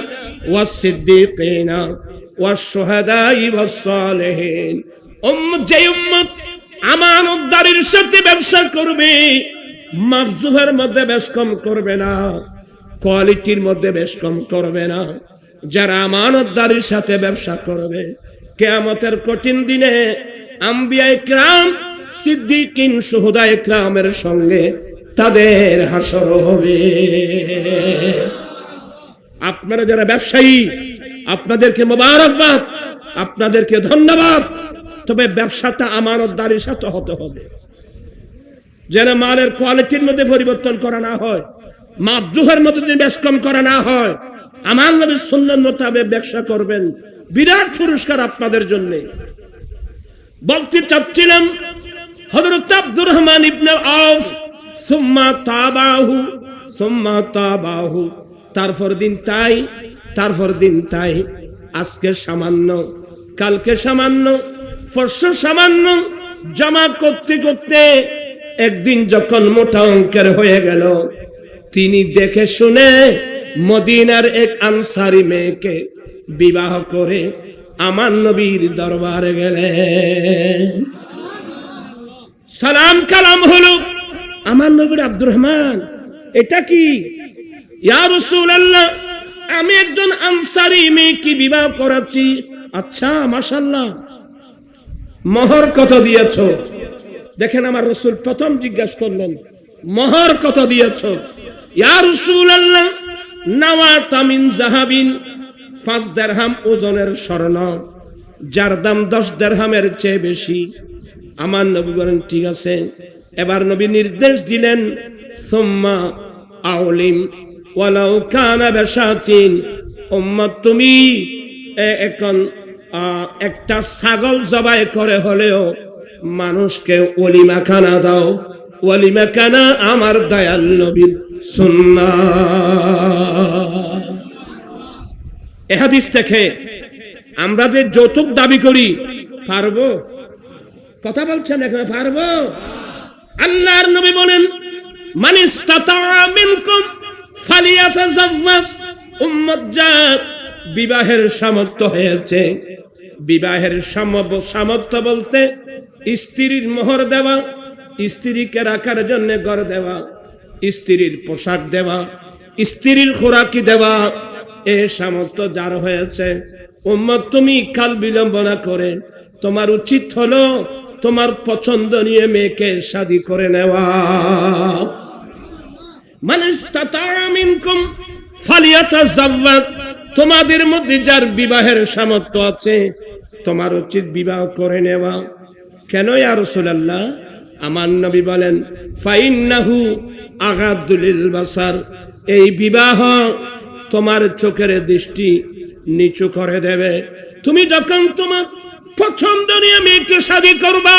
Speaker 1: ওয়াস সিদ্দিকিনা ওয়াস শুহাদাই ওয়াস সালিহিন। যে উম্মত আমানতদারির সাথে ব্যবসা করবে, মাফজুফের মধ্যে বেশ কম করবে না, কোয়ালিটির মধ্যে বেশ কম করবে না, যারা আমানতদারির সাথে ব্যবসা করবে, কিয়ামতের কঠিন দিনে আম্বিয়া ইকরাম, সিদ্দিকিন, শুহাদা ইকরামের সঙ্গে তাদের হাসর হবে। আপনারা যারা ব্যবসায়ী, আপনাদেরকে মোবারকবাদ, আপনাদেরকে ধন্যবাদ। তবে ব্যবসাটা আমানতদারির সাথে হতে হবে, যেন মালের কোয়ালিটির মধ্যে পরিবর্তন করা না হয়, মাপজুহের মধ্যে যদি বেশ কম করা না হয়। আমার নবীর সুন্নাত মোতাবেক ব্যবসা করবেন, বিরাট পুরস্কার আপনাদের জন্য। বলতে চাচ্ছিলাম হযরত আব্দুর রহমান ইবনে আউফ সুম্মা তাবাহু, তারপর দিন তাই, আজকে সামান্য, কালকে সামান্য, পরশু সামান্য জমা করতে করতে একদিন যখন মোটা অঙ্কের হয়ে গেল, তিনি দেখে শুনে মদিনার এক আনসারী মেয়েকে বিবাহ করে আমার নবীর দরবারে গেলেন। সালাম কালাম হলো, আমার নবীর আব্দুর রহমান, এটা কি? ইয়া রাসূলুল্লাহ, আমি একজন আনসারী মেয়েকে বিবাহ করাচ্ছি। আচ্ছা, মাশাআল্লাহ, মোহর কত দিয়েছ? দেখেন আমার রাসূল প্রথম জিজ্ঞাসা করলেন, মোহর কত দিয়েছ? ইয়া রাসূলুল্লাহ, নাওয়াতা মিন যাহাবিন, 5 দিরহাম ওজনের স্বর্ণ, যার দাম 10 দিরহামের চেয়ে বেশি। আমার নবী বলেন ঠিক আছে। এবার নবী নির্দেশ দিলেন, সুম্মা আউলিম ওয়ালাউ কানা বিশাতিন, উম্মত তুমি এখন একটা ছাগল জবাই করে হলেও মানুষকে ওলিমা খানা দাও। ওলিমা খানা আমার দয়াল নবীর সুন্নাত। এই হাদিস থেকে আমরা যে যৌতুক দাবি করি, পারবো? কথা বলছেন এখানে, পারবো? আল্লাহর নবী বলেন, মান ইসতাতা মিনকুম ফালিয়াতাযাওয়াজ। উম্মত যার বিবাহের সামর্থ্য হয়েছে, বিবাহের সামর্থ্য বলতে স্ত্রীর মোহর দেওয়া, স্ত্রীকে রাখার জন্য ঘর দেওয়া, স্ত্রীর পোশাক দেওয়া, স্ত্রীর খোরাকি দেওয়া, এই সামর্থ্য যার হয়েছে, উম্মত তুমি কাল বিলম্ব না করে তোমার উচিত হলো তোমার পছন্দনীয় মেয়েকে শাদী করে নেওয়া। মান ইসতাতা মিনকুম ফালিয়াতাযাওয়াজ, তোমাদের মধ্যে যার বিবাহের সামর্থ্য আছে তোমার উচিত বিবাহ করে নেওয়া। কেন ইয়া রাসূলুল্লাহ? আমার নবী বলেন, ফাইন্নাহু আগাদ্দু লিল বাসার, এই বিবাহ তোমার চোখের দৃষ্টি নিচু করে দেবে। তুমি যখন তোমার পছন্দনীয় মেয়েকে শাদী করবা,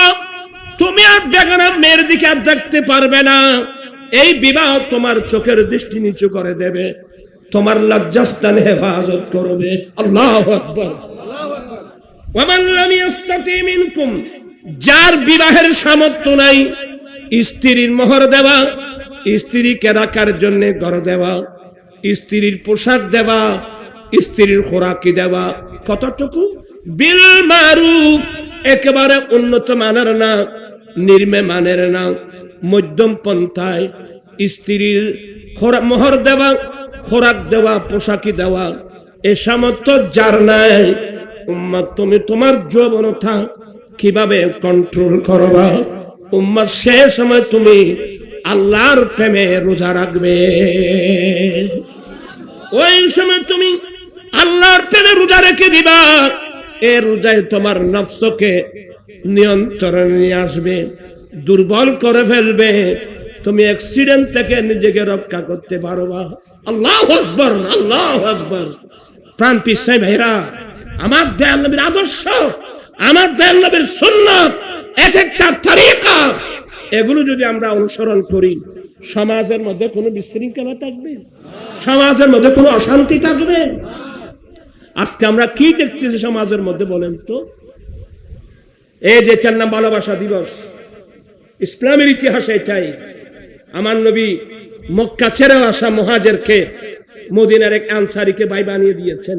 Speaker 1: তুমি আর বেগানা মেয়ের দিকে আর দেখতে পারবে না। এই বিবাহ তোমার চোখের দৃষ্টি নিচু করে দেবে, তোমার লজ্জাস্থান হেফাজত করবে। আল্লাহু আকবার। ওয়া মান লাম ইস্তাতি মিনকুম, যার বিবাহের সামর্থ্য নাই, স্ত্রীর মোহর দেওয়া, স্ত্রীকে রাখার জন্য ঘর দেওয়া, স্ত্রীর পোশাক দেওয়া, স্ত্রীর খোরাকি দেওয়া, কতটুকু? বিল মারুফ, একেবারে উন্নত মানের না, নিম্ন মানের না, মধ্যম পন্থায় স্ত্রীর মোহর দেওয়া, খোরাক দেওয়া, পোশাকি দেওয়া, এ সামর্থ্য যার নাই, উম্মত তুমি তোমার যৌবনতা কিভাবে কন্ট্রোল করবা? উম্মত সে সময় তুমি আল্লাহর প্রেমে রোজা রাখবে, ওই সময় তুমি আল্লাহর প্রেমে রোজা রেখে দিবা। এ রোজায় তোমার নফসকে নিয়ন্ত্রণে নিয়ে আসবে, দুর্বল করে ফেলবে, তুমি অ্যাক্সিডেন্ট থেকে নিজেকে রক্ষা করতে পারবা। আল্লাহু আকবার, আল্লাহু আকবার। প্রাণ পিসাই ভাইরা, আমার দয়াল নবীর আদর্শ, আমার দয়াল নবীর সুন্নাত, এক একটা তরিকা, এগুলো যদি আমরা অনুসরণ করি, সমাজের মধ্যে কোনো বিশৃঙ্খলা থাকবে, সমাজের মধ্যে কোনো অশান্তি থাকবে। আজকে আমরা কি দেখছি যে সমাজের মধ্যে, বলেন তো? এই যে তার নাম ভালোবাসা দিবস, ইসলামের ইতিহাসে এটাই। আমার নবী মক্কা ছেড়ে আসা মুহাজিরকে মদিনার এক আনসারীকে ভাই বানিয়ে দিয়েছেন,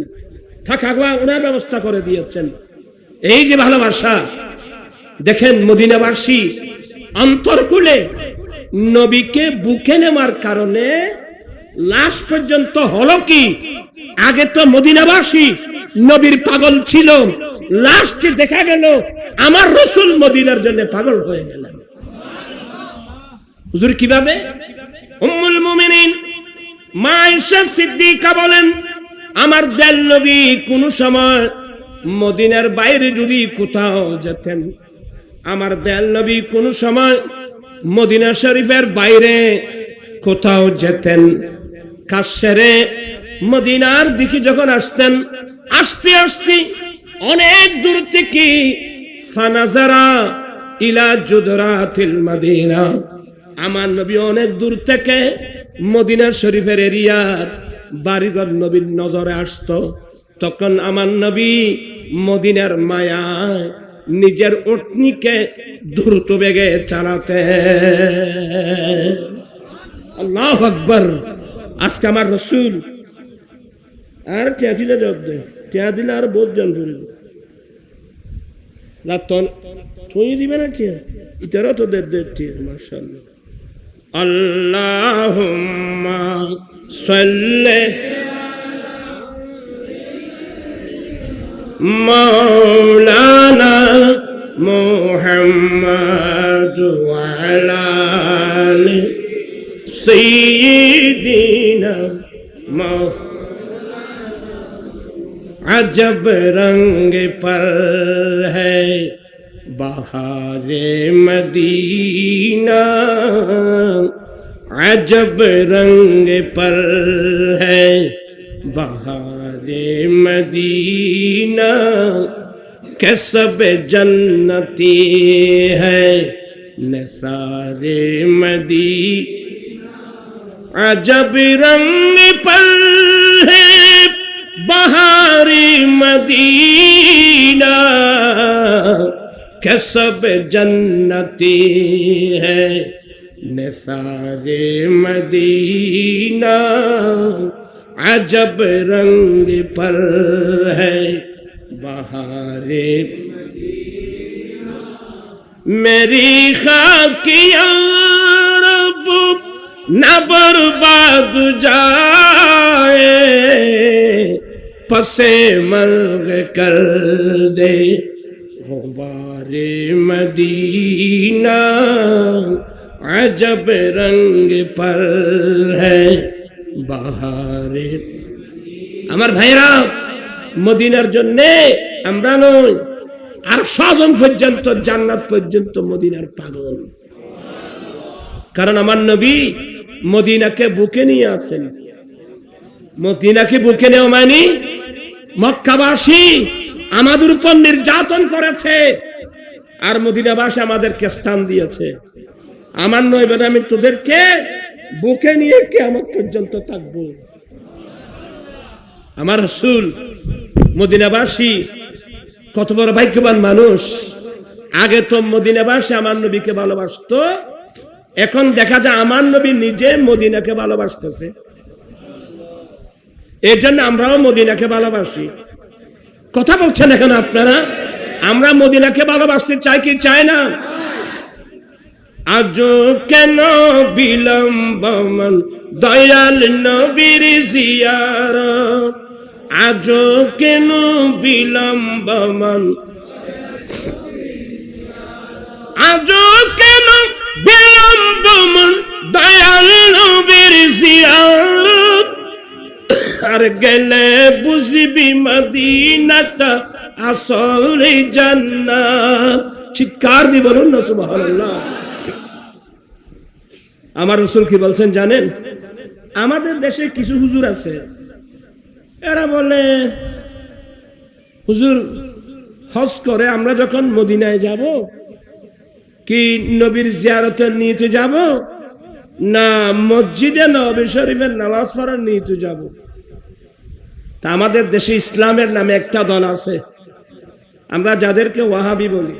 Speaker 1: থাকা ওনার ব্যবস্থা করে দিয়েছেন। এই যে ভালোবাসা, দেখেন মদিনাবাসী অন্তরকুলে নবীকে বুকে নেওয়ার কারণে লাশ পর্যন্ত হলো কি? আগে তো মদিনাবাসী নবীর পাগল ছিল, লাশটি দেখা গেল আমার রাসূল মদিনার জন্য পাগল হয়ে গেলেন। হুজুর কিভাবে? উম্মুল মুমিনিন মা আয়েশা সিদ্দিকা বলেন, আমার দয়াল নবী কোন সময় মদিনার বাইরে যদি কোথাও যেতেন, আমার দয়াল নবী কোন সময় মদিনা শরীফের বাইরে কোথাও যেতেন, কাজ সেরে মদিনার দিকে যখন আসতেন, আস্তে আস্তে অনেক দূর থেকে ফানাজারা ইলা জুদরাতিল মদিনা, আমার নবী অনেক দূর থেকে মদিনা শরীফের এরিয়ার বাড়িঘর নবীর নজরে আসতো। তখন আমার নবী মদিনার মায়ায় নিজের উটনিকে দ্রুত বেগে চালাতে। আল্লাহু আকবার। আজকে আমার রাসূল আর টিয়া দিলে জবাব দেয়, টিয়া দিলে আর বহুত জন পড়ে রাতন তুই দিবে না টিয়া, ইতারা তো দের টিয়া। মাশাআল্লাহ। আল্লাহুম্মা সাল্লি মাওলানা মুহাম্মাদ ওয়া আলা আলি সাইয়্যিদিনা अजब रंग पर है बहारे मदीना, अजब रंग पर है बहारे मदीना, के सब जन्नती है निसारे मदीना, अजब रंग पर है बहारी मदीना, के सब जन्नती है निसारे मदीना, अजब रंग पर है बहारे मदीना, मेरी खाकिया रब न बर्बाद जाए, पसे मर्ग कर दे गुबारे मदीना, अजब रंग पर है बहारे। আমার ভাইরা, মদিনার জন্য আমরা নই, আর সাজন পর্যন্ত জান্নাত পর্যন্ত মদিনার পাগল। কারণ আমার নবী মদিনাকে বুকে নিয়ে আছেন। মদিনাকে বুকে নেওয়া মানে মক্কাবাসী আমাদের উপর নির্যাতন করেছে, আর মদিনাবাসী আমাদেরকে স্থান দিয়েছে। আমার নয় বলে আমি তোদেরকে বুকে নিয়ে কিয়ামত পর্যন্ত থাকবো। আমার রাসূল মদিনাবাসী কত বড় ভাগ্যবান মানুষ। আগে তো মদিনাবাসী আমার নবীকে ভালোবাসতো, এখন দেখা যায় আমার নবী নিজে মদিনাকে ভালোবাসতেছে। এই জন্য আমরাও মদিনাকে ভালোবাসি। কথা বলছেন এখন আপনারা? আমরা মদিনাকে ভালোবাসতে চাই কি চাই না? আজও কেন বিলম্ব মন দয়াল নবীর জিয়ারত, আজও কেন বিলম্ব মন, আজও কেন বিলম্ব মন দয়াল নবীর জিয়ারত, আর গেলে বুঝবি মদিনাটা আসল জান্নাত। চিৎকার দিয়ে বলুন না সুবহানাল্লাহ। আমার রাসূল কি বলছেন জানেন? আমাদের দেশে কিছু হুজুর আছে, এরা বলে হুজুর হজ করে আমরা যখন মদিনায় যাব, কি নবীর জিয়ারতের নিতে যাব না মসজিদে নববী শরীফের নামাজ পড়ার নিতে যাব? তা আমাদের দেশে ইসলামের নামে একটা দল আছে, আমরা যাদেরকে ওয়াহাবি বলি।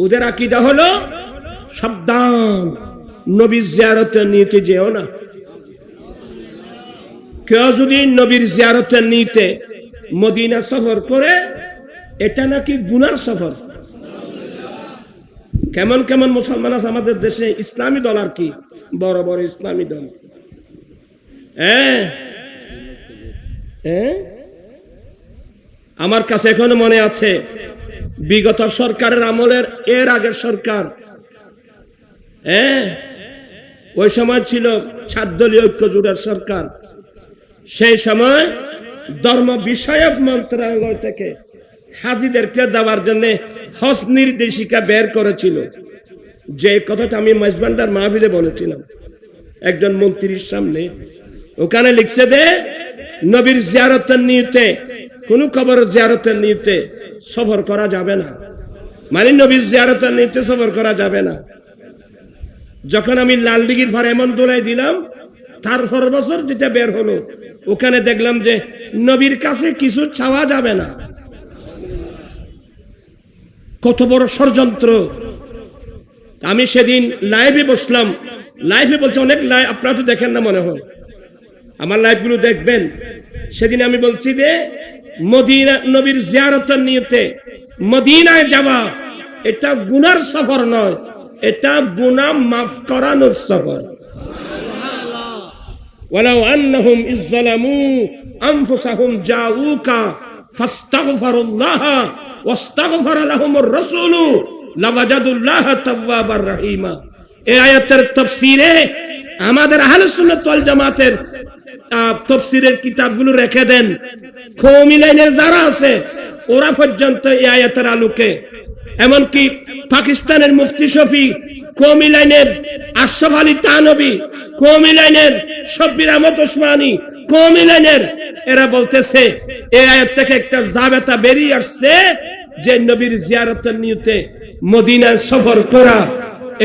Speaker 1: ওদের আকীদা হলো সাবধান, নবীর জিয়ারতের নিতে যেও না। কেউ যদি নবীর জিয়ারতের নিতে মদিনা সফর করে, এটা নাকি গুনার সফর। কেমন কেমন মুসলমান আছে আমাদের দেশে, ইসলামী দল আর কি, বড় বড় ইসলামী দল। আমার কাছে এখনো মনে আছে বিগত সরকারের আমলের, এর আগের সরকার ওই সময় ছিল 7 দলীয় ঐক্য জোটের সরকার। সেই সময় ধর্ম বিষয়ক মন্ত্রণালয় থেকে হাজিদেরকে দেওয়ার জন্য হজ নির্দেশিকা বের করেছিল। যে কথাটা আমি মাইজবান্ডার মাহফিলে বলেছিলাম একজন মন্ত্রীর সামনে, ওখানে লিখছে যে নবীর জিয়ারতের নিয়তে, কোন কবর জিয়ারতের নিয়তে সফর করা যাবে না, মানে নবীর জিয়ারতের নিয়তে সফর করা যাবে না। যখন আমি লালদিঘির ফার এমন দোলাই দিলাম, তারপর বছর যেটা বের হলো, ওখানে দেখলাম যে নবীর কাছে কিছু চাওয়া যাবে না। কত বড় ষড়যন্ত্র! আমি সেদিন লাইভে বসলাম, লাইভে বলছে অনেক লাইভ, আপনারা তো দেখেন না মনে হয়, আমার লাইভগুলো দেখবেন। সেদিন আমি বলছি যে মদিনা নবীর জিয়ারতের নিয়তে মদিনায় যাওয়া এটা গুনার সফর নয়, এটা গুনাহ মাফ করানোর সফর। ওয়ালাউ আন্নাহুম ইযলামু আনফুসাহুম জাউকা ফাস্তাগফিরুল্লাহ ওয়াস্তাগফারা লাহুমুর রাসূলু লাওয়াজাদুল্লাহ তাওয়াবার রহিমা। এই আয়াতের তাফসীরে আমাদের আহলে সুন্নাত ওয়াল জামাতের তাফসীরের কিতাবগুলো রেখে দেন। কওমি লাইনের যারা আছে ওরা পর্যন্ত এই আয়াতের আলোকে, এমনকি পাকিস্তানের মুফতি শফি, কওমি লাইনের আশরাফ আলী থানভী, কওমি লাইনের শব্বির আহমদ ওসমানী, কওমি লাইনের এরা বলতেছে এই আয়াত থেকে একটা জাবেতা বেরিয়ে আসছে যে নবীর জিয়ারতের নিয়তে মদিনায় সফর করা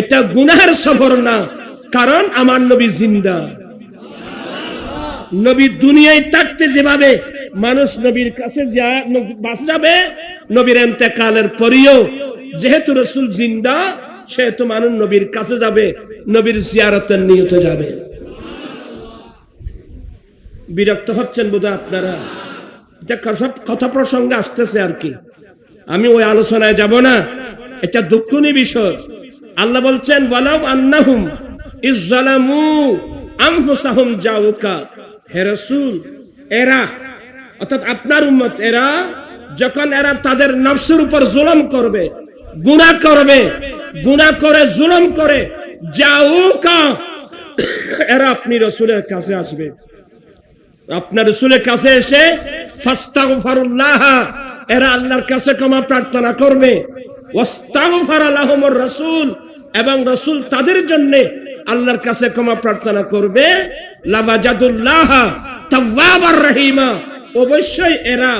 Speaker 1: এটা গুনাহের সফর না, কারণ আমার নবী জিন্দা। নবী দুনিয়ায় থাকতে যেভাবে মানুষ নবীর কাছে যাবে, নবীর ইন্তেকালের পরেও যেহেতু রাসূল জিন্দা, সেহেতু মানুষ নবীর কাছে যাবে, নবীর জিয়ারতের নিয়তে যাবে। বিরক্ত হচ্ছেন বোধহয় আপনারা, সব কথা প্রসঙ্গে আসতেছে আর কি, আমি ওই আলোচনায় যাব না, এটা দুঃখনীয় বিষয়। আল্লাহ বলছেন ওয়ালাউ আন্নাহুম ইযলামু আনফুসাহুম জাউকা, হে রাসূল এরা অর্থাৎ আপনার উম্মত এরা যখন এরা তাদের নফসের উপর জুলুম করবে, গুনাহ করবে, গুনাহ করে জুলুম করে, জাউকা এরা আপনি রাসূলের কাছে আসবে, আপনার রাসূলের কাছে এসে ফাস্তাগফিরুল্লাহ এরা আল্লাহর কাছে ক্ষমা প্রার্থনা করবে, ওয়াস্তাগফারা লাহুমুর রাসূল এবং রাসূল তাদের জন্য আল্লাহর কাছে ক্ষমা প্রার্থনা করবে, লাওয়াজাদুল্লাহ তাওয়াবার রহিমা, অবশ্যই এরা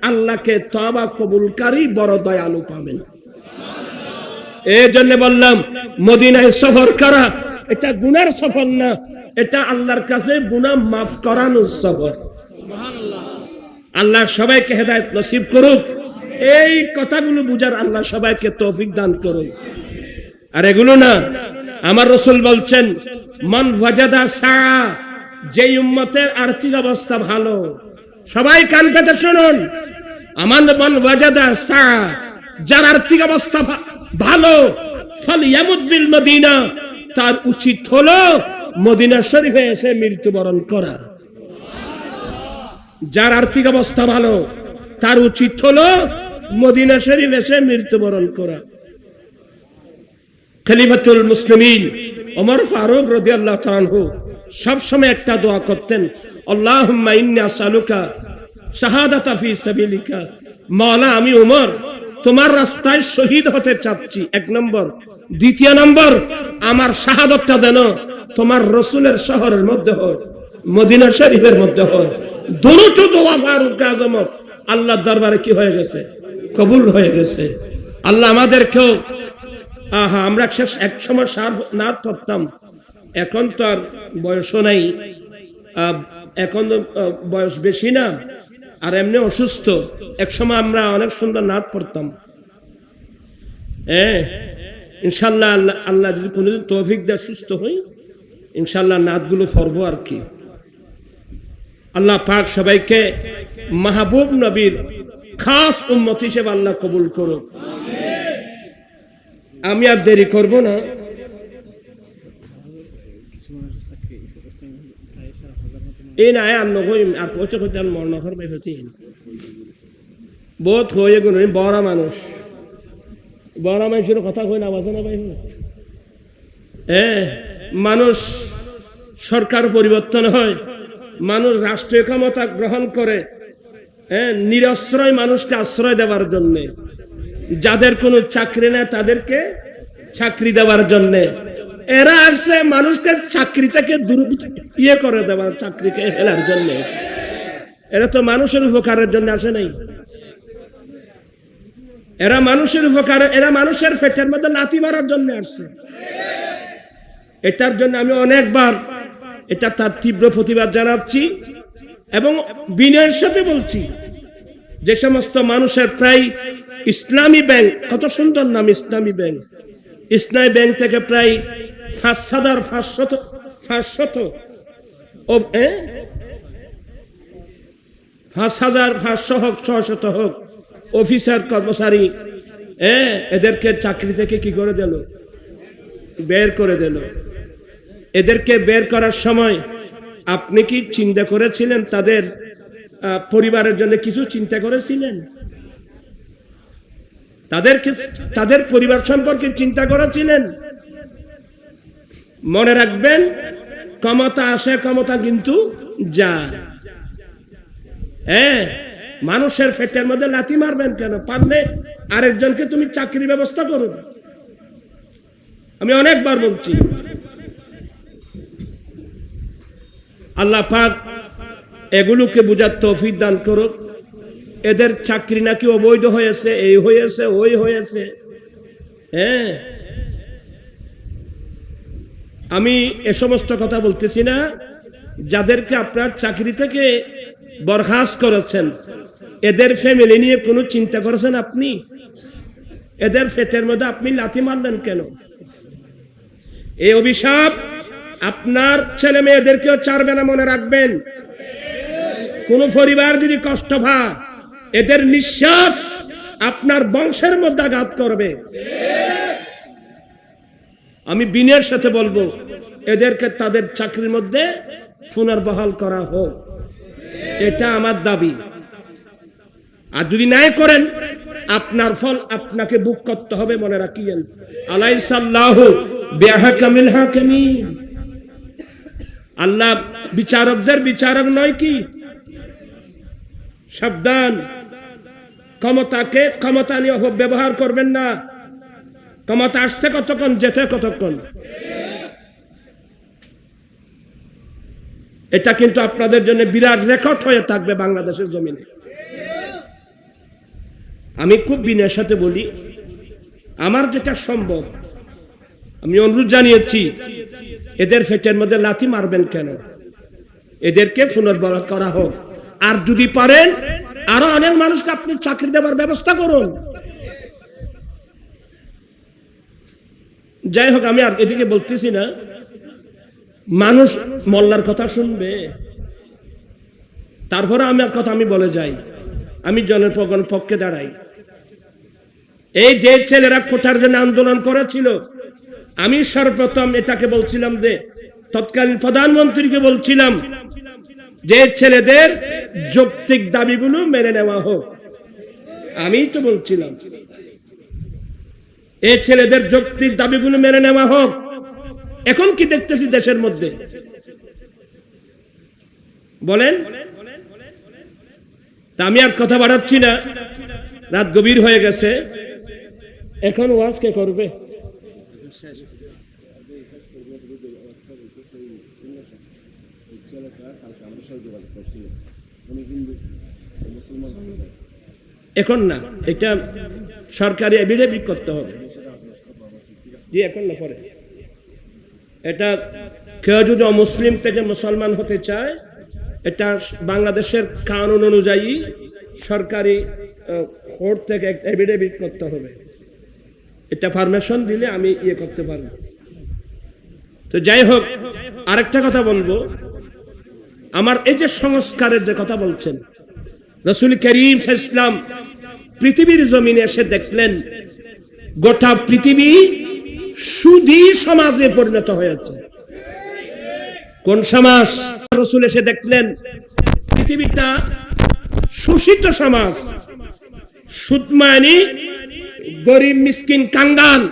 Speaker 1: আল্লাহকে তওবা কবুলকারী বড় দয়ালু পাবেন। এই জন্য বললাম মদিনায় সফর করা এটা গুনার সফর না, এটা আল্লাহর কাছে গুনাহ মাফ করানোর সফর। সুবহানাল্লাহ। আল্লাহ সবাইকে হেদায়েত নসিব করুক, এই কথাগুলো বুঝার আল্লাহ সবাইকে তৌফিক দান করুন। আর এগুলো না, আমার রাসূল বলছেন মান ওয়াজাদা সা, যেই উম্মতের আর্থিক অবস্থা ভালো, সবাই কান পেতে শুনুন, আমার মান ওয়াজাদা সা, যার আর্থিক অবস্থা ভালো, ফালইয়ামুত বিল মদিনা, তার উচিত হলো মদিনা শরীফে এসে মৃত্যুবরণ করা। যার আর্থিক অবস্থা ভালো তার উচিত হলো মদিনা শরীফ এসে মৃত্যুবরণ করা। খলিফাতুল মুসলিমিন ওমর ফারুক রাদিয়াল্লাহু তাআলা আনহু সব সময় একটা দোয়া করতেন, আল্লাহুম্মা ইন্নী আসআলুকা শাহাদাতা ফি সাবিলিকা, মাওলা আমি ওমর তোমার রাস্তায় শহীদ হতে চাচ্ছি, এক নম্বর। দ্বিতীয় নম্বর, আমার শাহাদাতটা যেন তোমার রাসূলের শহরের মধ্যে হয়, মদিনা শরীফের মধ্যে হয়। দুটো দোয়া ফারুক আজমত আল্লাহর দরবারে কি হয়ে গেছে? কবুল হয়ে গেছে। আল্লাহ আমাদেরকেও, আমরা এক সময় নাত পড়তাম, এখন তো আর বয়সও নাই, এখন বয়স বেশি না, আর এমনি অসুস্থ। এক সময় আমরা অনেক সুন্দর নাত পড়তাম। ইনশাল্লাহ আল্লাহ যদি কোনোদিন তৌফিক দেয় সুস্থ হই, ইনশাল্লাহ নাতগুলো পড়বো আর কি। আল্লাহ পাক সবাইকে মাহবুব নবীর খাস উম্মত হিসেবে আল্লাহ কবুল করুক। আমি আর দেরি করব না। এই না আর নকইম, আর কইতে কইতে আর মরণ করবে হচ্ছে বহুত হয়ে গুণ বড় মানুষ, বড় মানুষের কথা কই না বাসে না ভাই। মানুষ সরকার পরিবর্তন হয়, মানুষ রাষ্ট্রীয় ক্ষমতা গ্রহণ করে নিরস্ত্রয় মানুষকে আশ্রয় দেওয়ার জন্যে, যাদের কোনো চাকরি নেই তাদেরকে চাকরি দেওয়ার জন্যে। এরা আসছে মানুষকে চাকরি থেকে করে দেওয়ার, চাকরিকে ফেলার জন্য। এরা তো মানুষের উপকারের জন্য আসে নাই। এরা মানুষের উপকারে, এরা মানুষের পেটের মধ্যে লাথি মারার জন্য আসছে। এটার জন্য আমি অনেকবার তার তীব্র প্রতিবাদ জানাচ্ছি এবং বিনয়ের সাথে বলছি, যে সমস্ত মানুষের প্রায় ইসলামী ব্যাংক, কত সুন্দর নাম ইসলামী ব্যাংক, ইসলামী ব্যাংক থেকে প্রায় 5,500 হোক 600 হোক অফিসার কর্মচারী, এদেরকে চাকরি থেকে কি করে দিল, বের করে দিল। এদেরকে বের করার সময় আপনি কি চিন্তা করেছিলেন, তাদের পরিবারের জন্য কিছু চিন্তা করেছিলেন? তাদের পরিবার সম্পর্কে চিন্তা করেছিলেন? মনে রাখবেন, ক্ষমতা আসে, ক্ষমতা কিন্তু যায়। মানুষের পেটের মধ্যে লাথি মারবেন কেন? পারলে আরেকজনকে তুমি চাকরির ব্যবস্থা করো। আমি অনেকবার বলছি, আল্লাহ পাক এগুলোকে বুঝার তৌফিক দান করুক। এদের চাকরি নাকি অবৈধ হয়েছে, এই হয়েছে, ওই হয়েছে। আমি এ সমস্ত কথা বলতেছি না। যাদেরকে আপনার চাকরি থেকে বরখাস্ত করেছেন, এদের ফ্যামিলি নিয়ে কোনো চিন্তা করেছেন আপনি? এদের পেটের মধ্যে আপনি লাথি মারলেন কেন? এই অভিশাপ আপনার ছেলে মেয়েদেরকেও ছাড়বে না, মনে রাখবেন। কোন পরিবার যদি কষ্ট পায়, এদের নিঃশ্বাস আপনার বংশের মধ্যে আঘাত করবে। আমি বিনয়ের সাথে বলবো, এদেরকে তাদের চাকরির মধ্যে পুনর্বহাল করা হোক, এটা আমার দাবি। আর যদি নাই করেন, আপনার ফল আপনাকে ভোগ করতে হবে, মনে রাখিয়েন। আলাইসাল্লাহু বিআহকামিল হাকিমিন। আল্লাহ বিচারকদের বিচারক নয় কি? সাবধান, ক্ষমতা নিয়ে অপব্যবহার করবেন না। ক্ষমতা আসতে কতক্ষণ, যেতে কতক্ষণ। এটা কিন্তু আপনাদের জন্য বিরাট রেকর্ড হয়ে থাকবে বাংলাদেশের জমিনে। আমি খুব বিনয়ের সাথে বলি, আমার যেটা সম্ভব আমি অনুরোধ জানিয়েছি, এদের পেটের মধ্যে লাথি মারবেন কেন? এদেরকে পুনর্বহাল করা হোক। আর যদি পারেন, আরো অনেক মানুষকে আপনি চাকরি দেওয়ার ব্যবস্থা করুন। যাই হোক, আমি আর এদিকে বলতেছি না। মানুষ মোল্লার কথা শুনবে, তারপরে আমার কথা আমি বলে যাই। আমি জনগণের পক্ষে দাঁড়াই। এই যে ছেলেরা কোথার জন্য আন্দোলন করেছিল, আমি সর্বপ্রথম এটাকে বলছিলাম যে তৎকালীন প্রধানমন্ত্রীকে বলছিলাম যে ছেলেদের যৌক্তিক দাবিগুলো মেনে নেওয়া হোক। আমি তো বলছিলাম এই ছেলেদের যৌক্তিক দাবিগুলো মেনে নেওয়া হোক। এখন কি দেখতেছি দেশের মধ্যে, বলেন? তা আমি আর কথা বাড়াচ্ছি না, রাত গভীর হয়ে গেছে। এখন ওয়াজ কে করবে? এখন না, এটা সরকারি এফিডেভিট করতে হবে। জি, এখন না, পরে। এটা কেউ যদি অমুসলিম থেকে মুসলমান হতে চায়, এটা বাংলাদেশের কানুন অনুযায়ী সরকারি কোর্ট থেকে এফিডেভিট করতে হবে। এটা পারমিশন দিলে আমি করতে পারবো। তো যাই হোক, আরেকটা কথা বলবো। আমার এই যে সংস্কারের যে কথা বলছেন, রাসূল করিম সাল্লাল্লাহু আলাইহি ওয়াসাল্লাম পৃথিবীর জমিনে এসে দেখলেন গোটা পৃথিবী সুধী সমাজে পরিণত হয়েছে। কোন সমাজ? রাসূল এসে দেখলেন পৃথিবীটা শোষিত সমাজ। সুদ মানে গরিব মিসকিন কাঙ্গাল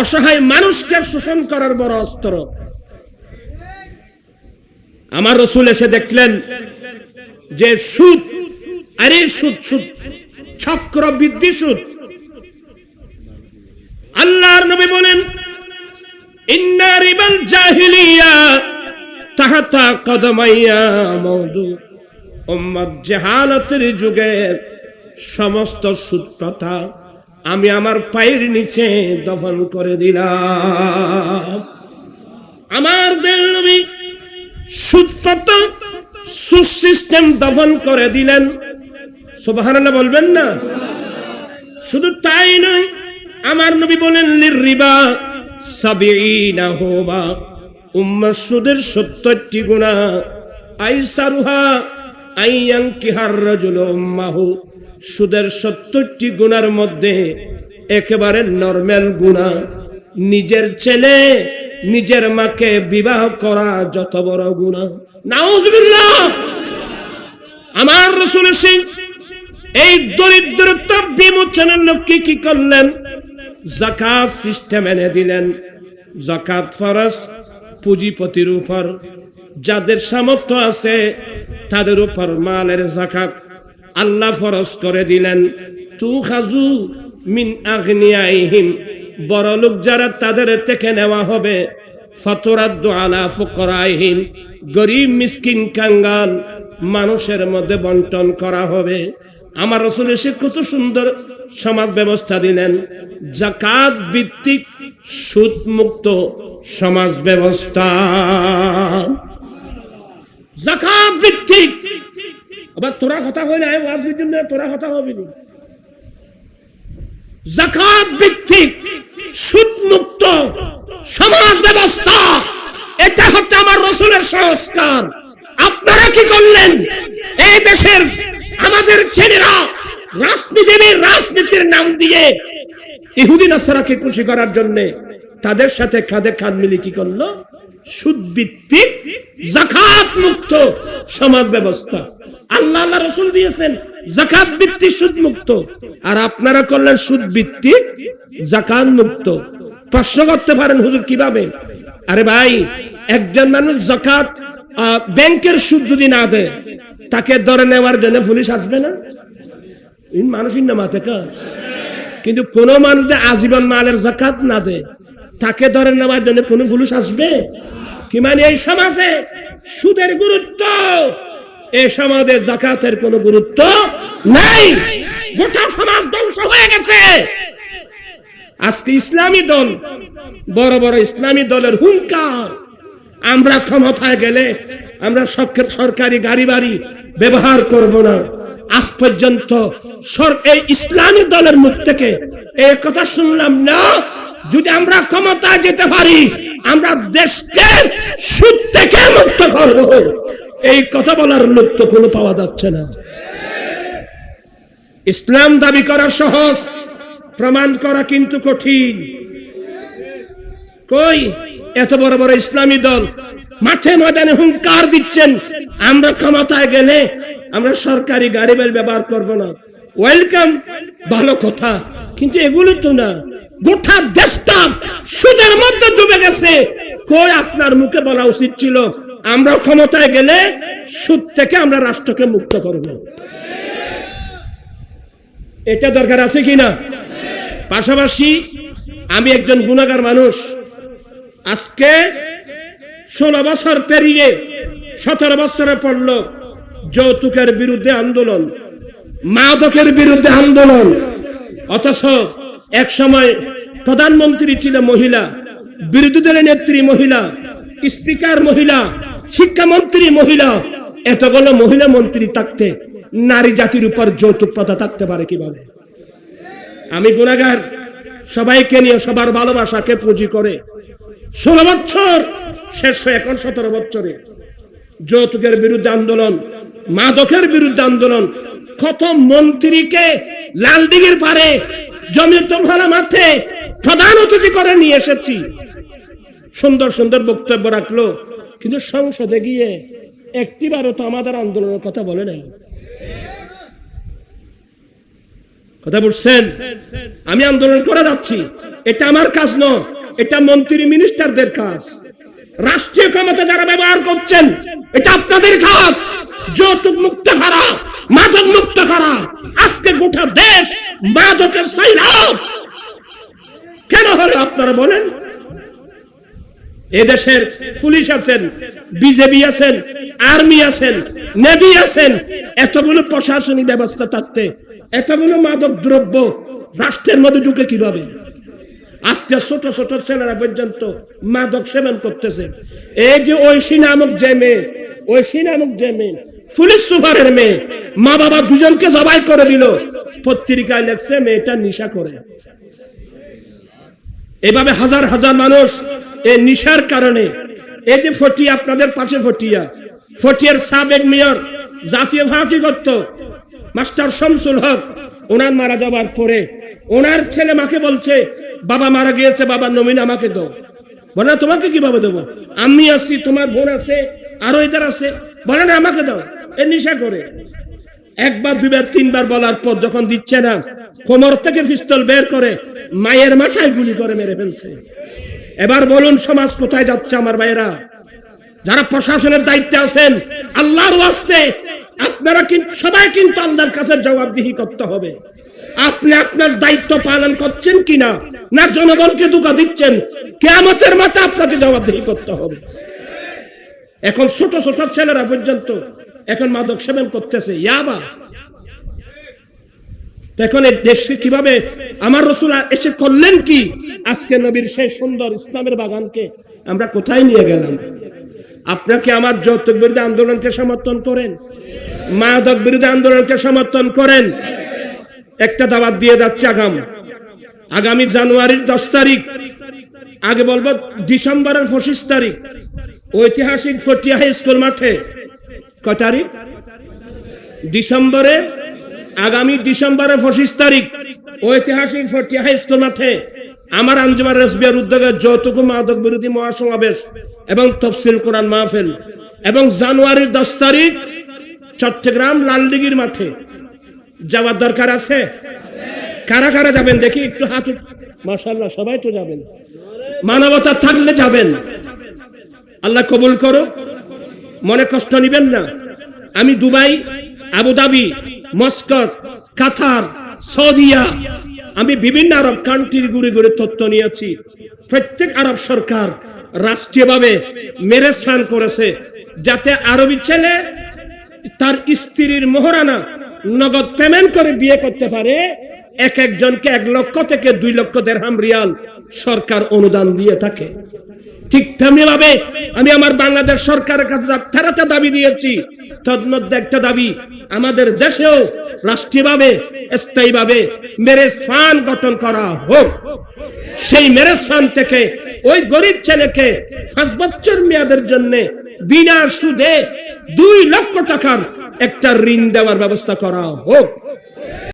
Speaker 1: অসহায় মানুষকে শোষণ করার বড় অস্ত্র। আমার রাসূল এসে দেখলেন যে সুদ, আরে সুদ সুদ, চক্রবৃদ্ধি সুদ। আল্লাহর নবী বলেন, ইন্না রিবাল জাহিলিয়া তাহতা কদমাইয়া মওদু। উম্মত জাহালাতের যুগের সমস্ত সুদ প্রথা আমি আমার পায়ের নিচে দফন করে দিলাম। আমার দেশ নবী সুদ প্রথা, সুদ সিস্টেম দফন করে দিলেন। সুবহানাল্লাহ বলবেন না? শুধু তাই নয়, আমার নবী বলেন লিরিবা সাবিঈনা হুবা। উম্মাহ সুদের 70টি গুনাহ, আইসারুহা আইয়ানকিহার রাজুলু উম্মাহু। সুদের 70টি গুনার মধ্যে একেবারে নরমাল গুনাহ নিজের ছেলে নিজের মাকে বিবাহ করা যত বড় গুনাহ। নাউজুবিল্লাহ। আমার রাসূল এই দরিদ্রতা বিমোচনের লক্ষ্যে কি করলেন? যাকাত সিস্টেম এনে দিলেন। যাকাত ফরজ পুঁজিপতির উপর, যাদের সামর্থ্য আছে তাদের উপর মালের যাকাত আল্লাহ ফরজ করে দিলেন। তুখাযু মিন আগনিয়াইহিম, বড় লোক যারা তাদের থেকে নেওয়া হবে। ফাতুরাদ্দু আলা ফুকরাইহিম, গরীব মিসকিন কাঙ্গাল মানুষের মধ্যে বন্টন করা হবে। আমার রাসূল এসে কত সুন্দর সমাজ ব্যবস্থা দিলেন, যাকাত ভিত্তিক সুদ মুক্ত সমাজ ব্যবস্থা। যাকাত ভিত্তিক। আবার তোরা কথা হইলে ওয়াজের জন্য তোরা কথা হবে না। যাকাত ভিত্তিক সুদ মুক্ত সমাজ ব্যবস্থা, এটা হচ্ছে আমার রাসূলের সংস্কার। আপনারা কি করলেন? এই দেশের আমাদের ছেলেরা রাজনীতির নাম দিয়ে ইহুদি নাসারাকে খুশি করার জন্য তাদের সাথে কাঁধে কাঁধ মিলিয়ে কি করলো? সুদ ভিত্তিক যাকাত মুক্ত সমাজ ব্যবস্থা। আল্লাহ রাসূল দিয়েছেন যাকাত ভিত্তিক সুদ মুক্ত, আর আপনারা করলেন সুদ ভিত্তিক যাকাত মুক্ত। প্রশ্ন করতে পারেন, হুজুর কিভাবে? আরে ভাই, একজন মানুষ যাকাত ব্যাংকের সুদ যদি না দেয়, তাকে ধরে নেওয়ার জন্য পুলিশ আসবে না? মানুষের না মাথা কা। কিন্তু কোন মানুষ আজীবন মালের যাকাত না দেয়, তাকে ধরে নেওয়ার জন্য কোন পুলিশ আসবে কি? মানে এই সমাজে সুদের গুরুত্ব, এই সমাজে যাকাতের কোনো গুরুত্ব নাই। গোটা সমাজ ধ্বংস হয়ে গেছে। আজকে ইসলামী দল, বড় বড় ইসলামী দলের হুঙ্কার, আমরা ক্ষমতায় গেলে আমরা সরকারি গাড়ি বাড়ি ব্যবহার করব না। আজ পর্যন্ত এই ইসলামী দলের মুখ থেকে এই কথা শুনলাম না, যদি আমরা ক্ষমতায় যেতে পারি আমরা দেশকে সুদ থেকে মুক্ত করব। এই কথা বলার লোক তো কোনো পাওয়া যাচ্ছে না। ইসলাম দাবি করা সহজ, প্রমাণ করা কিন্তু কঠিন। কই এত বড় বড় ইসলামী দল মাঠে ময়দানে হুঙ্কার দিচ্ছেন, আমরা ক্ষমতায় গেলে আমরা সরকারি গাড়ি বাড়ি ব্যবহার করব না। ওয়েলকাম, ভালো কথা, কিন্তু এগুলো তো না। গোটা দেশটা সুদের মধ্যে ডুবে গেছে। কই আপনার মুখে বলা উচিত ছিল আমরা ক্ষমতায় গেলে সুদ থেকে আমরা রাষ্ট্রকে মুক্ত করব। এটা দরকার আছে কিনা? পাশাপাশি আমি একজন গুনাহগার মানুষ। আজকে 16 বছর পেরিয়ে 17 বছরে পড়ল যৌতুকের বিরুদ্ধে আন্দোলন, মাদকের বিরুদ্ধে আন্দোলন। অথচ এক সময় প্রধানমন্ত্রী ছিল মহিলা, বিরোধী দলের নেত্রী মহিলা, স্পিকার মহিলা, শিক্ষামন্ত্রী মহিলা। এতগুলো মহিলা মন্ত্রী থাকতে নারী জাতির উপর যৌতুক প্রথা থাকতে পারে কিভাবে? আমি গুনাহগার, সবাইকে নিয়ে সবার ভালোবাসাকে পুঁজি করে 16 বছর শেষ হয়ে এখন 17 বছরে যৌতুকের বিরুদ্ধে আন্দোলন, মাদকের বিরুদ্ধে আন্দোলন। কত মন্ত্রীকে লালদিঘির পারে জমিয়তুল মাঠে প্রধান অতিথি করে নিয়ে এসেছি, সুন্দর সুন্দর বক্তব্য রাখলো, কিন্তু সংসদে গিয়ে একটিবারও তো আমাদের আন্দোলনের কথা বলে নাই। কথা বুঝছেন? আমি আন্দোলন করে যাচ্ছি, এটা আমার কাজ নয়, এটা মন্ত্রী মিনিস্টারদের কাজ। রাষ্ট্রীয় ক্ষমতা যারা ব্যবহার করছেন, এটা আপনাদের কাজ। যৌতুক মুক্ত করা, মাদক মুক্ত করা। আজকে গোটা দেশ মাদকের সৈলাব কেন হলো আপনারা বলেন? এদেশের পুলিশ আছেন, বিজেপি আছেন, আর্মি আছেন, নেভি আছেন, এতগুলো প্রশাসনিক ব্যবস্থা থাকতে এতগুলো মাদক দ্রব্য রাষ্ট্রের মধ্যে ঢুকে কিভাবে? আজকে ছোট ছোট ছেলেরা পর্যন্ত মাদক সেবন করতেছে। এই যে ঐশী নামক যে মেয়ে, পুলিশ সুপারের মেয়ে, মা বাবা দুজনকে জবাই করে দিল, পত্রিকায় লেখছে মেয়েটা নেশা করে। এভাবে হাজার হাজার মানুষ এই নেশার কারণে, এই যে ফটিয়া, আপনাদের পাশে ফটিয়ার সাবেক মেয়র, জাতীয় ফাঁকি করত মাস্টার শামসুল হক, ওনার মারা যাবার পরে ওনার ছেলে মাকে বলছে, বাবা মারা গিয়েছে, বাবার নমিনি আমাকে দাও। বলে না, তোমাকে কিভাবে দেবো? আমি আছি, তোমার বোন আছে, আরো এদের আছে, বলে না আমাকে দাও। এ নেশা করে। একবার দুইবার তিনবার বলার পর যখন দিচ্ছে না, কোমর থেকে পিস্তল বের করে মায়ের মাথায় গুলি করে মেরে ফেলছে। এবার বলুন সমাজ কোথায় যাচ্ছে আমার ভাইয়েরা? যারা প্রশাসনের দায়িত্বে আছেন, আল্লাহর ওয়াস্তে আপনারা কিন্তু সবাই কিন্তু আল্লাহর কাছে জবাবদিহি করতে হবে। আপনি আপনার দায়িত্ব পালন করছেন কিনা, না জনগণকে ধোঁকা দিচ্ছেন, কিয়ামতের মাঠে আপনাকে জবাবদিহি করতে হবে। এখন ছোট ছোট ছেলেরা পর্যন্ত এখন মাদক সেবন করতেছে, ইয়াবা। এখন এই দেশে কিভাবে আমার রাসূল এসে করলেন কি? আজকে নবীর সেই সুন্দর ইসলামের বাগানকে আমরা কোথায় নিয়ে গেলাম? আপনাকে আমার যৌতুক বিরোধী আন্দোলনকে সমর্থন করেন, মাদক বিরোধী আন্দোলনকে সমর্থন করেন। একটা দাওয়াত দিয়ে যাচ্ছে আগামী জানুয়ারির 10 তারিখ, আগে বলবো ডিসেম্বরের 25 তারিখ, ঐতিহাসিক ফটিয়া হাই স্কুল মাঠে। কয় তারিখ? ডিসেম্বরে, আগামী ডিসেম্বরের 25 তারিখ ঐতিহাসিক ফটিয়া হাই স্কুল মাঠে আমার আঞ্জুমান রাসবিয়ার উদ্যোগে যৌতুক মাদক বিরোধী মহাসমাবেশ এবং তফসিল কোরআন মাহফিল। এবং জানুয়ারির 10 তারিখ চট্টগ্রাম লালদিঘির মাঠে যাওয়ার দরকার আছে। কারা কারা যাবেন দেখি একটু হাত। মাশাআল্লাহ, সবাই তো যাবেন, মানবতা থাকলে যাবেন। আল্লাহ কবুল করো, মনে কষ্ট নিবেন না। আমি দুবাই, আবুধাবি, মস্কট, কাতার, সৌদিয়া, আমি বিভিন্ন আরব কান্ট্রি ঘুরে ঘুরে তথ্য নিয়েছি। প্রত্যেক আরব সরকার রাষ্ট্রীয়ভাবে ম্যারেজ ফান করেছে, যাতে আরবি ছেলে তার স্ত্রীর মোহরানা নগদ পেমেন্ট করে বিয়ে করতে পারে। এক একজনকে 1 লক্ষ থেকে 2 লক্ষ দিরহাম রিয়াল সরকার অনুদান দিয়ে থাকে। ঠিক তেমনি ভাবে আমি আমার বাংলাদেশ সরকারের কাছে 13টা দাবি দিয়েছি। তন্মধ্যে একটা দাবি, আমাদের দেশেও রাষ্ট্রীয়ভাবে স্থায়ীভাবে ম্যারেজ ফান্ড গঠন করা হোক। সেই ম্যারেজ ফান্ড থেকে ওই গরিব ছেলেকে 5 বছর মেয়াদের জন্য বিনা সুদে 2 লক্ষ টাকার একটা ঋণ দেওয়ার ব্যবস্থা করা হোক।